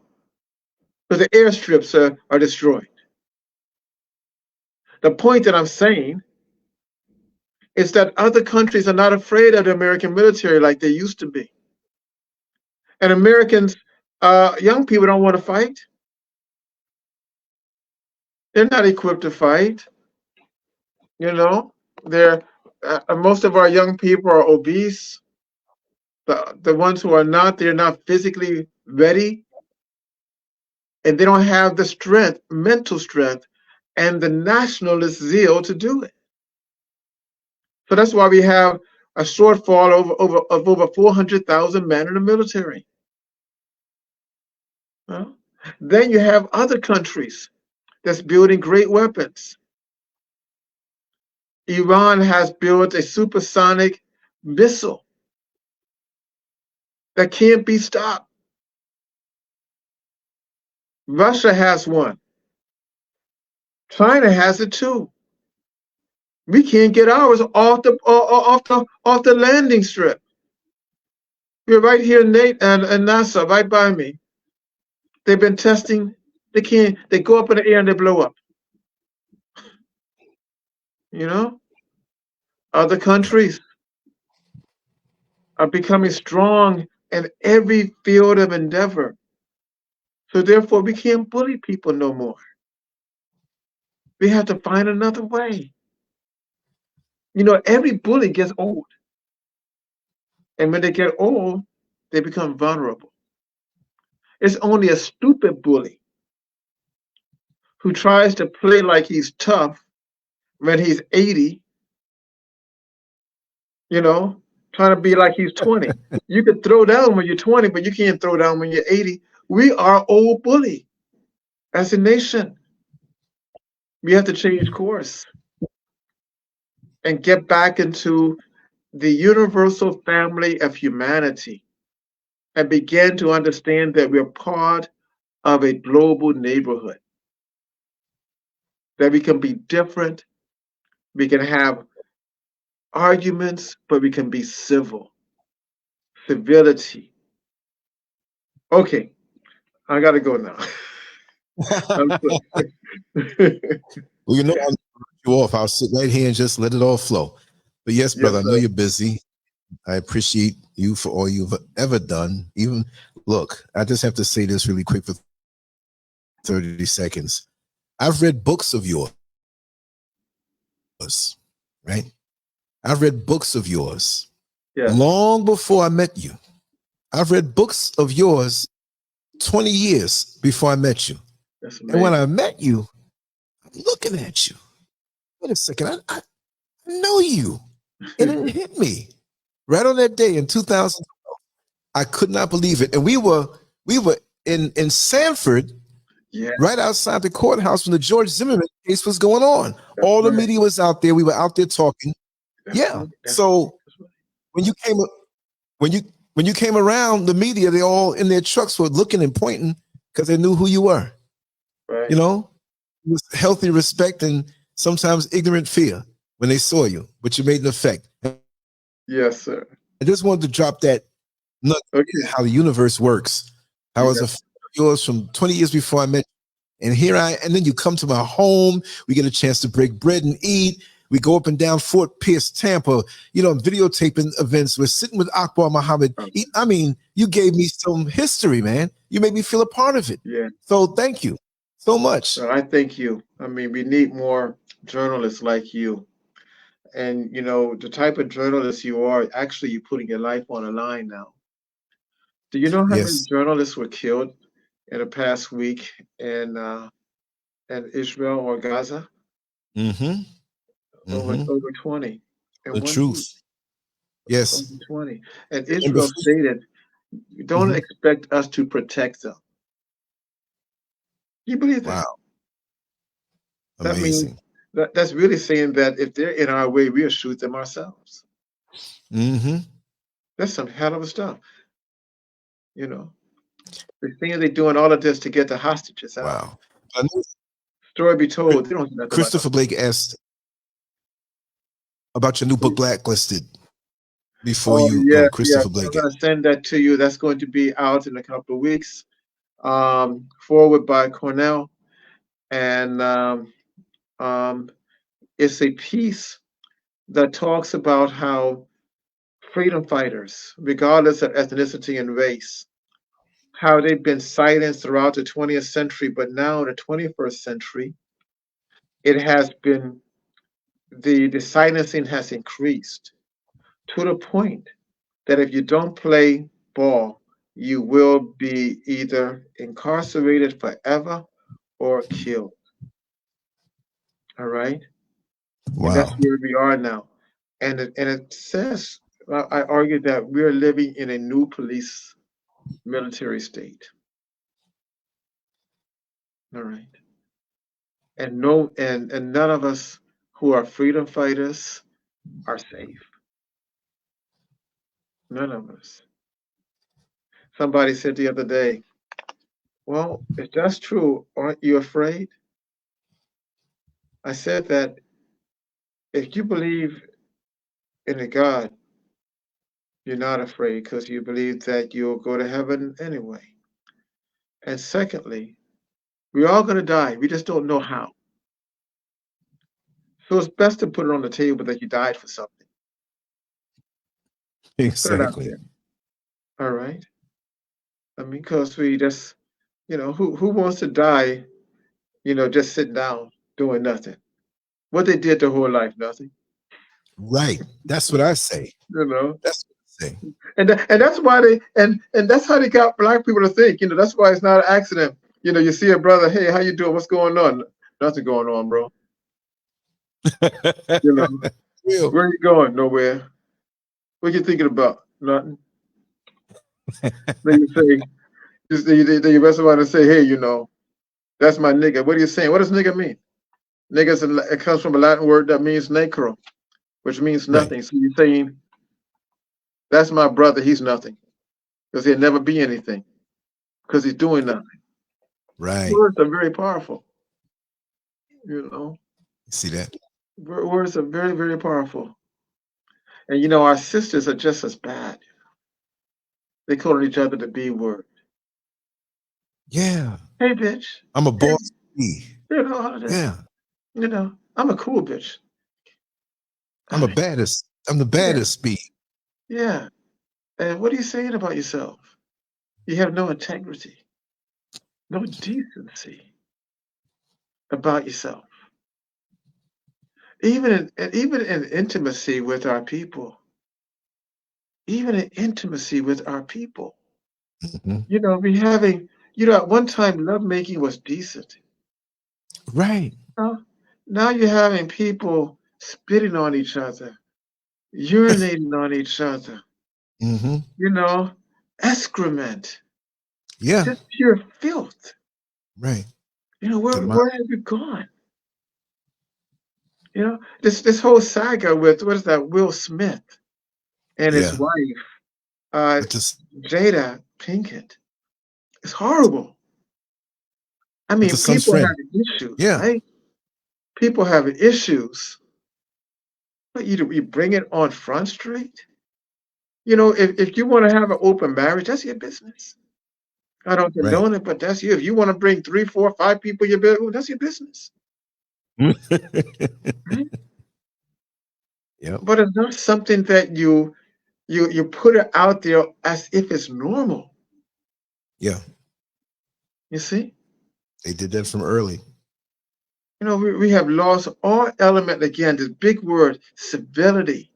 So the airstrips are destroyed. The point that I'm saying is that other countries are not afraid of the American military like they used to be. And Americans, young people don't want to fight. They're not equipped to fight. They're most of our young people are obese. The ones who are not, they're not physically ready. And they don't have the strength, mental strength, and the nationalist zeal to do it. So that's why we have a shortfall of over 400,000 men in the military. Then you have other countries that's building great weapons. Iran has built a supersonic missile that can't be stopped. Russia has one. China has it too. We can't get ours off the landing strip. We're right here, Nate and NASA, right by me. They've been testing. They can't. They go up in the air and they blow up. Other countries are becoming strong in every field of endeavor. So therefore, we can't bully people no more. We have to find another way. Every bully gets old. And when they get old, they become vulnerable. It's only a stupid bully who tries to play like he's tough when he's 80, trying to be like he's 20. You could throw down when you're 20, but you can't throw down when you're 80. We are old bully as a nation. We have to change course and get back into the universal family of humanity and begin to understand that we're part of a global neighborhood, that we can be different, we can have arguments, but we can be civil. Civility. Okay, I gotta go now. Well, I'll cut you off. I'll sit right here and just let it all flow. But yes, brother, I know you're busy. I appreciate you for all you've ever done. Look, I just have to say this really quick for 30 seconds. I've read books of yours, right? I've read books of yours long before I met you. I've read books of yours 20 years before I met you. And when I met you, I'm looking at you. Wait a second, I know you. And it hit me right on that day in 2000. I could not believe it. And we were in Sanford, right outside the courthouse when the George Zimmerman case was going on. All the media was out there. We were out there talking. So when you came around, the media, they all in their trucks were looking and pointing because they knew who you were. Right. It was healthy respect and sometimes ignorant fear when they saw you, but you made an effect. Yes, sir. I just wanted to drop that how the universe works. I was a friend of yours from 20 years before I met you. And then you come to my home. We get a chance to break bread and eat. We go up and down Fort Pierce, Tampa, videotaping events. We're sitting with Akbar Muhammad. I mean, you gave me some history, man. You made me feel a part of it. Yeah. So thank you so much. I thank you. I mean, we need more journalists like you. And, the type of journalist you are, actually, you're putting your life on the line now. Do you know how many journalists were killed in the past week in Israel or Gaza. Mm-hmm. Mm-hmm. Over 20 The in 1 week. truth. Yes. Over 20. And And Israel before, stated, don't Mhm. expect us to protect them. You believe that? Wow. That means Amazing. that's really saying that if they're in our way, we'll shoot them ourselves. Mm-hmm. That's some hell of a stuff. You know, they're saying they're doing all of this to get the hostages out. Wow. I know Story be told, they don't do nothing about Christopher Blake asked about your new book, Blacklisted, before Oh, you yeah, go. yeah. Christopher I'm Blake. going to send that to you. That's going to be out in a couple of weeks. Forward by Cornell. And it's a piece that talks about how freedom fighters, regardless of ethnicity and race, how they've been silenced throughout the 20th century, but now in the 21st century, it has been the silencing has increased to the point that if you don't play ball, you will be either incarcerated forever or killed. All right? And that's Wow. where we are now. And it says, I argue that we're living in a new police military state. All right. And none of us who are freedom fighters are safe. None of us. Somebody said the other day, well, if that's true, aren't you afraid? I said that if you believe in a God, you're not afraid because you believe that you'll go to heaven anyway. And secondly, we're all going to die. We just don't know how. So it's best to put it on the table that you died for something. Put it out Exactly. there. All right. I mean, because we just, who wants to die, just sitting down doing nothing? What they did their whole life, nothing. Right. That's what I say. You know. That's what I say. And that's why and that's how they got black people to think. That's why it's not an accident. You see a brother, hey, how you doing? What's going on? Nothing going on, bro. Real. Where are you going? Nowhere. What you thinking about? Nothing. Then you rest around and say, hey, that's my nigga. What are you saying? What does nigga mean? Nigga, it comes from a Latin word that means necro, which means nothing. Right. So you're saying, that's my brother, he's nothing. Because he'll never be anything. Because he's doing nothing. Right. Words are very powerful. See that? Words are very, very powerful. And our sisters are just as bad. They call each other the B word. Yeah. Hey, bitch. I'm a boss. Hey. Yeah. I'm a cool bitch. I'm the baddest B. Yeah. And what are you saying about yourself? You have no integrity, no decency about yourself. Even in intimacy with our people. Even in intimacy with our people. Mm-hmm. We having, at one time lovemaking was decent. Right. Now you're having people spitting on each other, urinating on each other. Mm-hmm. Excrement. Yeah. Just pure filth. Right. Where have you gone? This whole saga with, what is that, Will Smith and his wife, Jada Pinkett. It's horrible. I mean, people have issues, right? People have issues. But you bring it on Front Street? If you want to have an open marriage, that's your business. I don't condone it, but that's you. If you want to bring 3, 4, 5 people in your bedroom, that's your business. Right? Yep. But it's not something that you put it out there as if it's normal. Yeah. You see? They did that from early. We have lost all element, again, this big word, civility.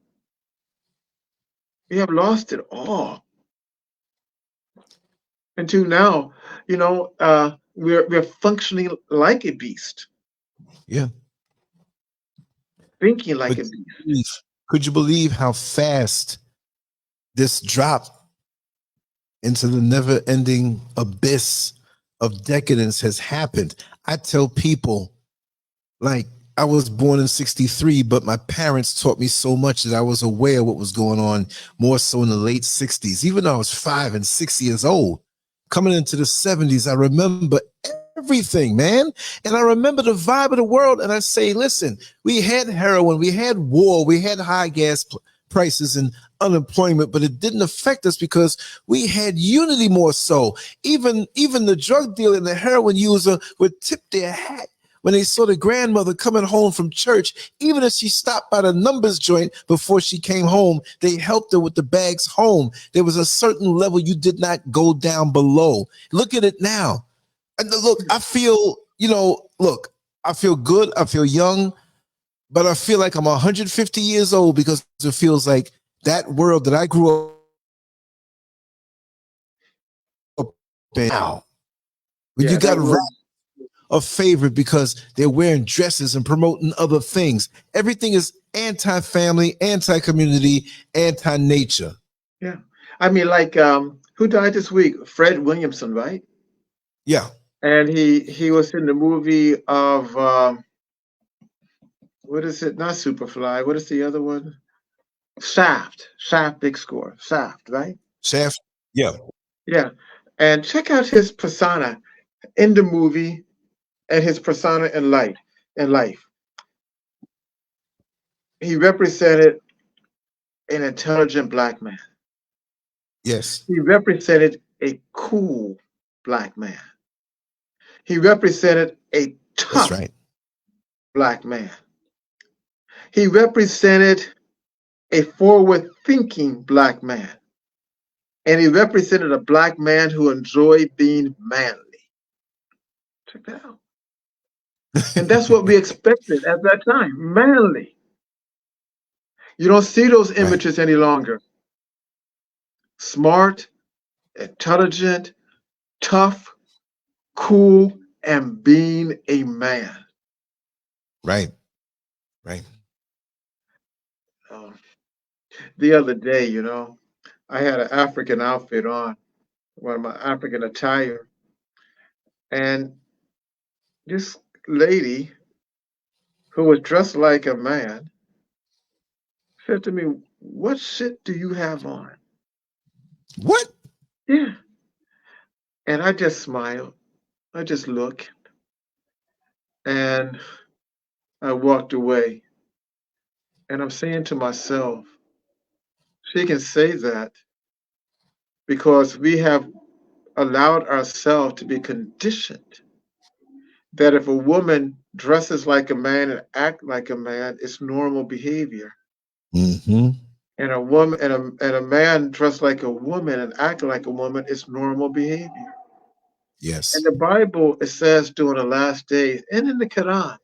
We have lost it all. until now, we're functioning like a beast, Yeah. thinking like But a beast. could you believe how fast this drop into the never ending abyss of decadence has happened? I tell people, like, I was born in 63, but my parents taught me so much that I was aware of what was going on more so in the late 60s. Even though I was 5 and 6 years old, coming into the 70s, I remember everything, man. And I remember the vibe of the world. And I say, listen, we had heroin, we had war, we had high gas prices and unemployment, but it didn't affect us because we had unity more so. Even the drug dealer and the heroin user would tip their hat when they saw the grandmother coming home from church. Even if she stopped by the numbers joint before she came home, they helped her with the bags home. There was a certain level you did not go down below. Look at it now. And look, I feel, look, I feel good. I feel young, but I feel like I'm 150 years old because it feels like that world that I grew up in now. When you got a favorite because they're wearing dresses and promoting other things. Everything is anti-family, anti-community, anti-nature. Yeah. I mean, like, who died this week? Fred Williamson, right? Yeah. And he was in the movie of what is it? Not Superfly. What is the other one? Shaft. Shaft, big score. Shaft, right? Shaft. Yeah. Yeah. And check out his persona in the movie and his persona in life. He represented an intelligent black man. Yes. He represented a cool black man. He represented a That's tough right. black man. He represented a forward-thinking black man. And he represented a black man who enjoyed being manly. Check that out. And that's what we expected at that time, manly. You don't see those images any longer. Smart, intelligent, tough, cool, and being a man. Right. Right. The other day, I had an African outfit on, one of my African attire, and this lady who was dressed like a man said to me, "What shit do you have on?" What? Yeah. And I just smiled. I just looked. And I walked away. And I'm saying to myself, she can say that because we have allowed ourselves to be conditioned that if a woman dresses like a man and act like a man, it's normal behavior. Mm-hmm. And a woman and a man dressed like a woman and act like a woman is normal behavior. In Yes. the Bible, it says during the last days, and in the Quran,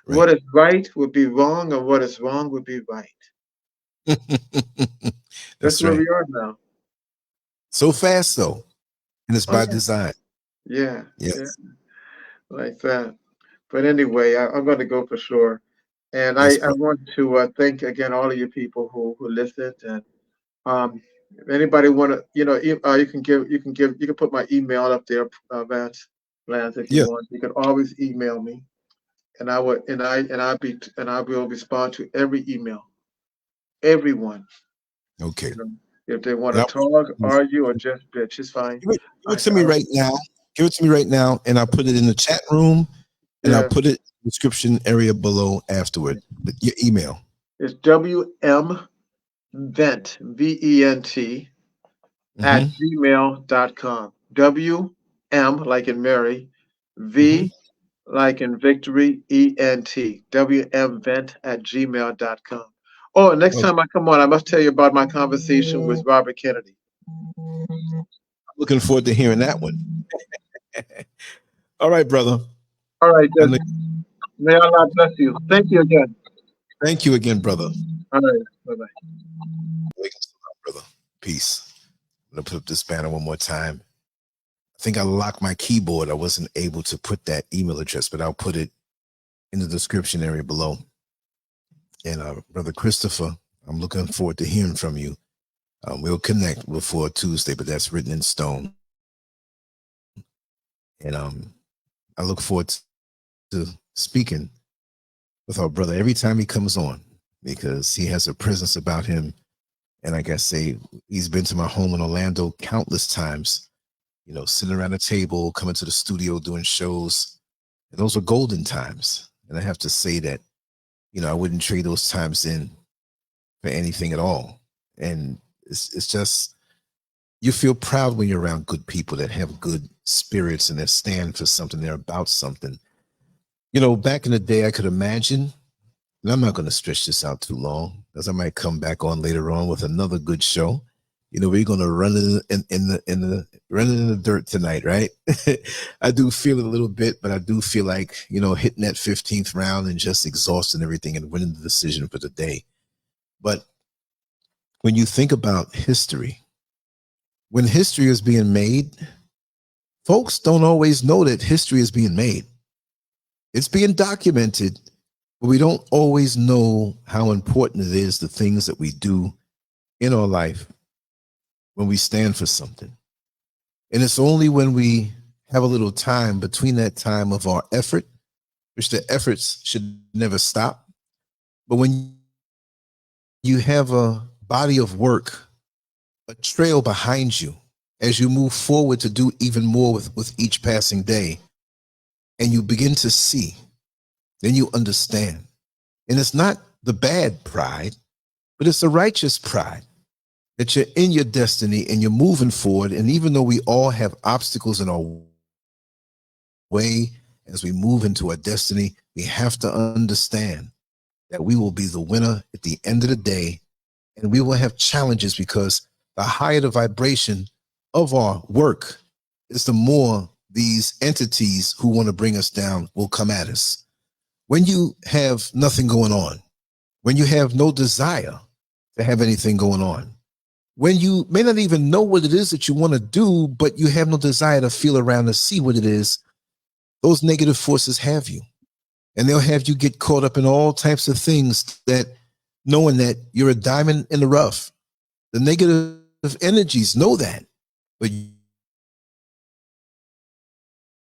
Right. what is right would be wrong, and what is wrong would be right. That's That's where right. we are now. So fast though. And it's Oh by yeah, design. yeah, Yes. yeah, like that. But anyway, I'm going to go for sure. And Yes, I bro. want to thank again all of you people who listened. And if anybody want to, you can put my email up there, Lance, if you Yeah. want. You can always email me, and I would and I will respond to every email, everyone. Okay. You know, if they want And to I talk, argue, or just bitch, it's fine. give it to me right now. Give it to me right now, and I'll put it in the chat room, and I'll Yeah, put it in the description area below afterward. But your email. it's WM Vent, VENT, at Mm-hmm. gmail.com. WM, like in Mary, Mm-hmm. V, like in victory, ENT. WMVent at gmail.com. Oh, next Okay. time I come on, I must tell you about my conversation with Robert Kennedy. Looking forward to hearing that one. All right, brother. All right, I know. may Allah bless you. Thank you again. Thank you again, brother. All right, bye-bye. Brother. Peace. I'm gonna put up this banner one more time. think I locked my keyboard. I wasn't able to put that email address, but I'll put it in the description area below. And Brother Christopher, I'm looking forward to hearing from you. We'll connect before Tuesday, but that's written in stone. And I look forward to speaking with our brother every time he comes on, because he has a presence about him. And like I say, he's been to my home in Orlando countless times, you know, sitting around a table, coming to the studio, doing shows. And those were golden times. And I have to say that, you know, I wouldn't trade those times in for anything at all. And it's just, you feel proud when you're around good people that have good spirits and that stand for something, they're about something. You know, back in the day, I could imagine, and I'm not going to stretch this out too long, because I might come back on later on with another good show. You know, we're going to run it in the dirt tonight, right? I do feel it a little bit, but I do feel like, you know, hitting that 15th round and just exhausting everything and winning the decision for the day. But when you think about history, when history is being made, folks don't always know that history is being made. It's being documented, but we don't always know how important it is, the things that we do in our life when we stand for something. And it's only when we have a little time between that time of our effort, which the efforts should never stop, but when you have a body of work, a trail behind you as you move forward to do even more with each passing day, and you begin to see, then you understand. And it's not the bad pride, but it's the righteous pride that you're in your destiny and you're moving forward. And even though we all have obstacles in our way as we move into our destiny, we have to understand that we will be the winner at the end of the day. And we will have challenges, because the higher the vibration of our work is, the more these entities who want to bring us down will come at us. When you have nothing going on, when you have no desire to have anything going on, when you may not even know what it is that you want to do, but you have no desire to feel around to see what it is, those negative forces have you. And they'll have you get caught up in all types of things, that knowing that you're a diamond in the rough. The negative energies know that, but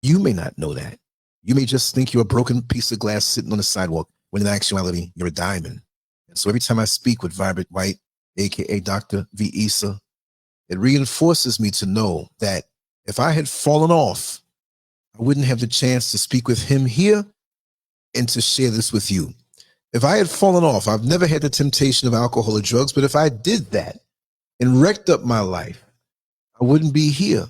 you may not know that. You may just think you're a broken piece of glass sitting on the sidewalk, when in actuality, you're a diamond. And so every time I speak with Vibrant White, aka Dr. V. Issa, it reinforces me to know that if I had fallen off, I wouldn't have the chance to speak with him here and to share this with you. If I had fallen off, I've never had the temptation of alcohol or drugs, but if I did that and wrecked up my life, I wouldn't be here.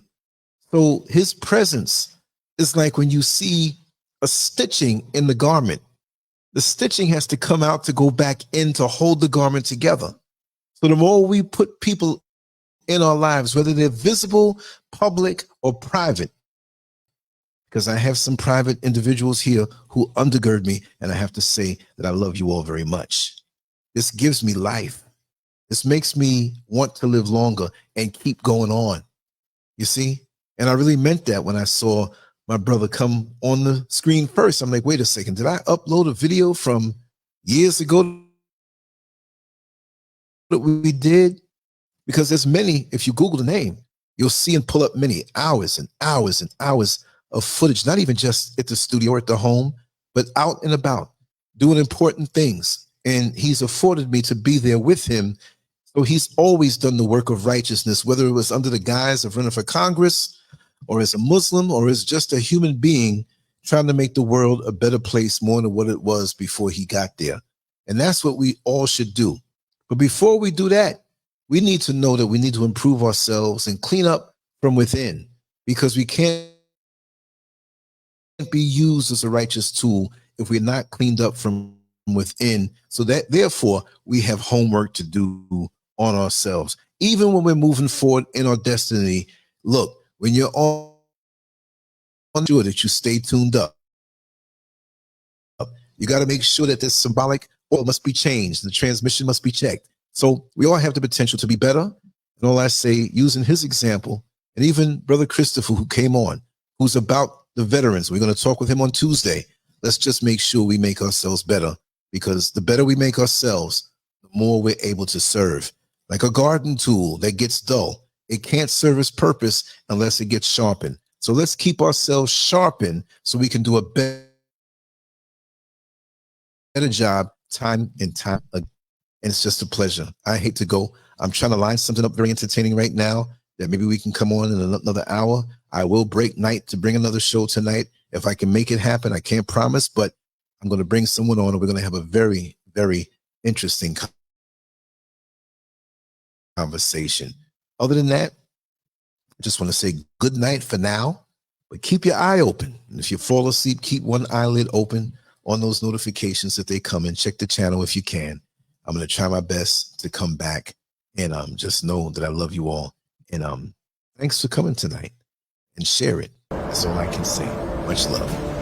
So his presence is like when you see a stitching in the garment. The stitching has to come out to go back in to hold the garment together. So the more we put people in our lives, whether they're visible, public, or private, because I have some private individuals here who undergird me, and I have to say that I love you all very much. This gives me life. This makes me want to live longer and keep going on. You see? And I really meant that when I saw my brother come on the screen first. I'm like, wait a second, did I upload a video from years ago that we did? Because there's many, if you Google the name, you'll see and pull up many hours and hours and hours of footage, not even just at the studio or at the home, but out and about doing important things. And he's afforded me to be there with him. So he's always done the work of righteousness, whether it was under the guise of running for Congress, or as a Muslim, or as just a human being trying to make the world a better place more than what it was before he got there. And that's what we all should do. But before we do that, we need to know that we need to improve ourselves and clean up from within, because we can't be used as a righteous tool if we're not cleaned up from within. So that therefore we have homework to do on ourselves. Even when we're moving forward in our destiny, look, when you're on sure that you stay tuned up. You got to make sure that this symbolic oil must be changed. The transmission must be checked. So we all have the potential to be better. And all I say, using his example, and even Brother Christopher, who came on, who's about the veterans. We're going to talk with him on Tuesday. Let's just make sure we make ourselves better, because the better we make ourselves, the more we're able to serve. Like a garden tool that gets dull, it can't serve its purpose unless it gets sharpened. So let's keep ourselves sharpened so we can do a better job time and time again. And it's just a pleasure. I hate to go. I'm trying to line something up very entertaining right now that maybe we can come on in another hour. I will break night to bring another show tonight. If I can make it happen, I can't promise, but I'm going to bring someone on and we're going to have a very, very interesting conversation. Other than that, I just want to say good night for now, but keep your eye open. And if you fall asleep, keep one eyelid open on those notifications that they come in. Check the channel if you can. I'm going to try my best to come back, and just know that I love you all. And thanks for coming tonight, and share it. That's all I can say. Much love.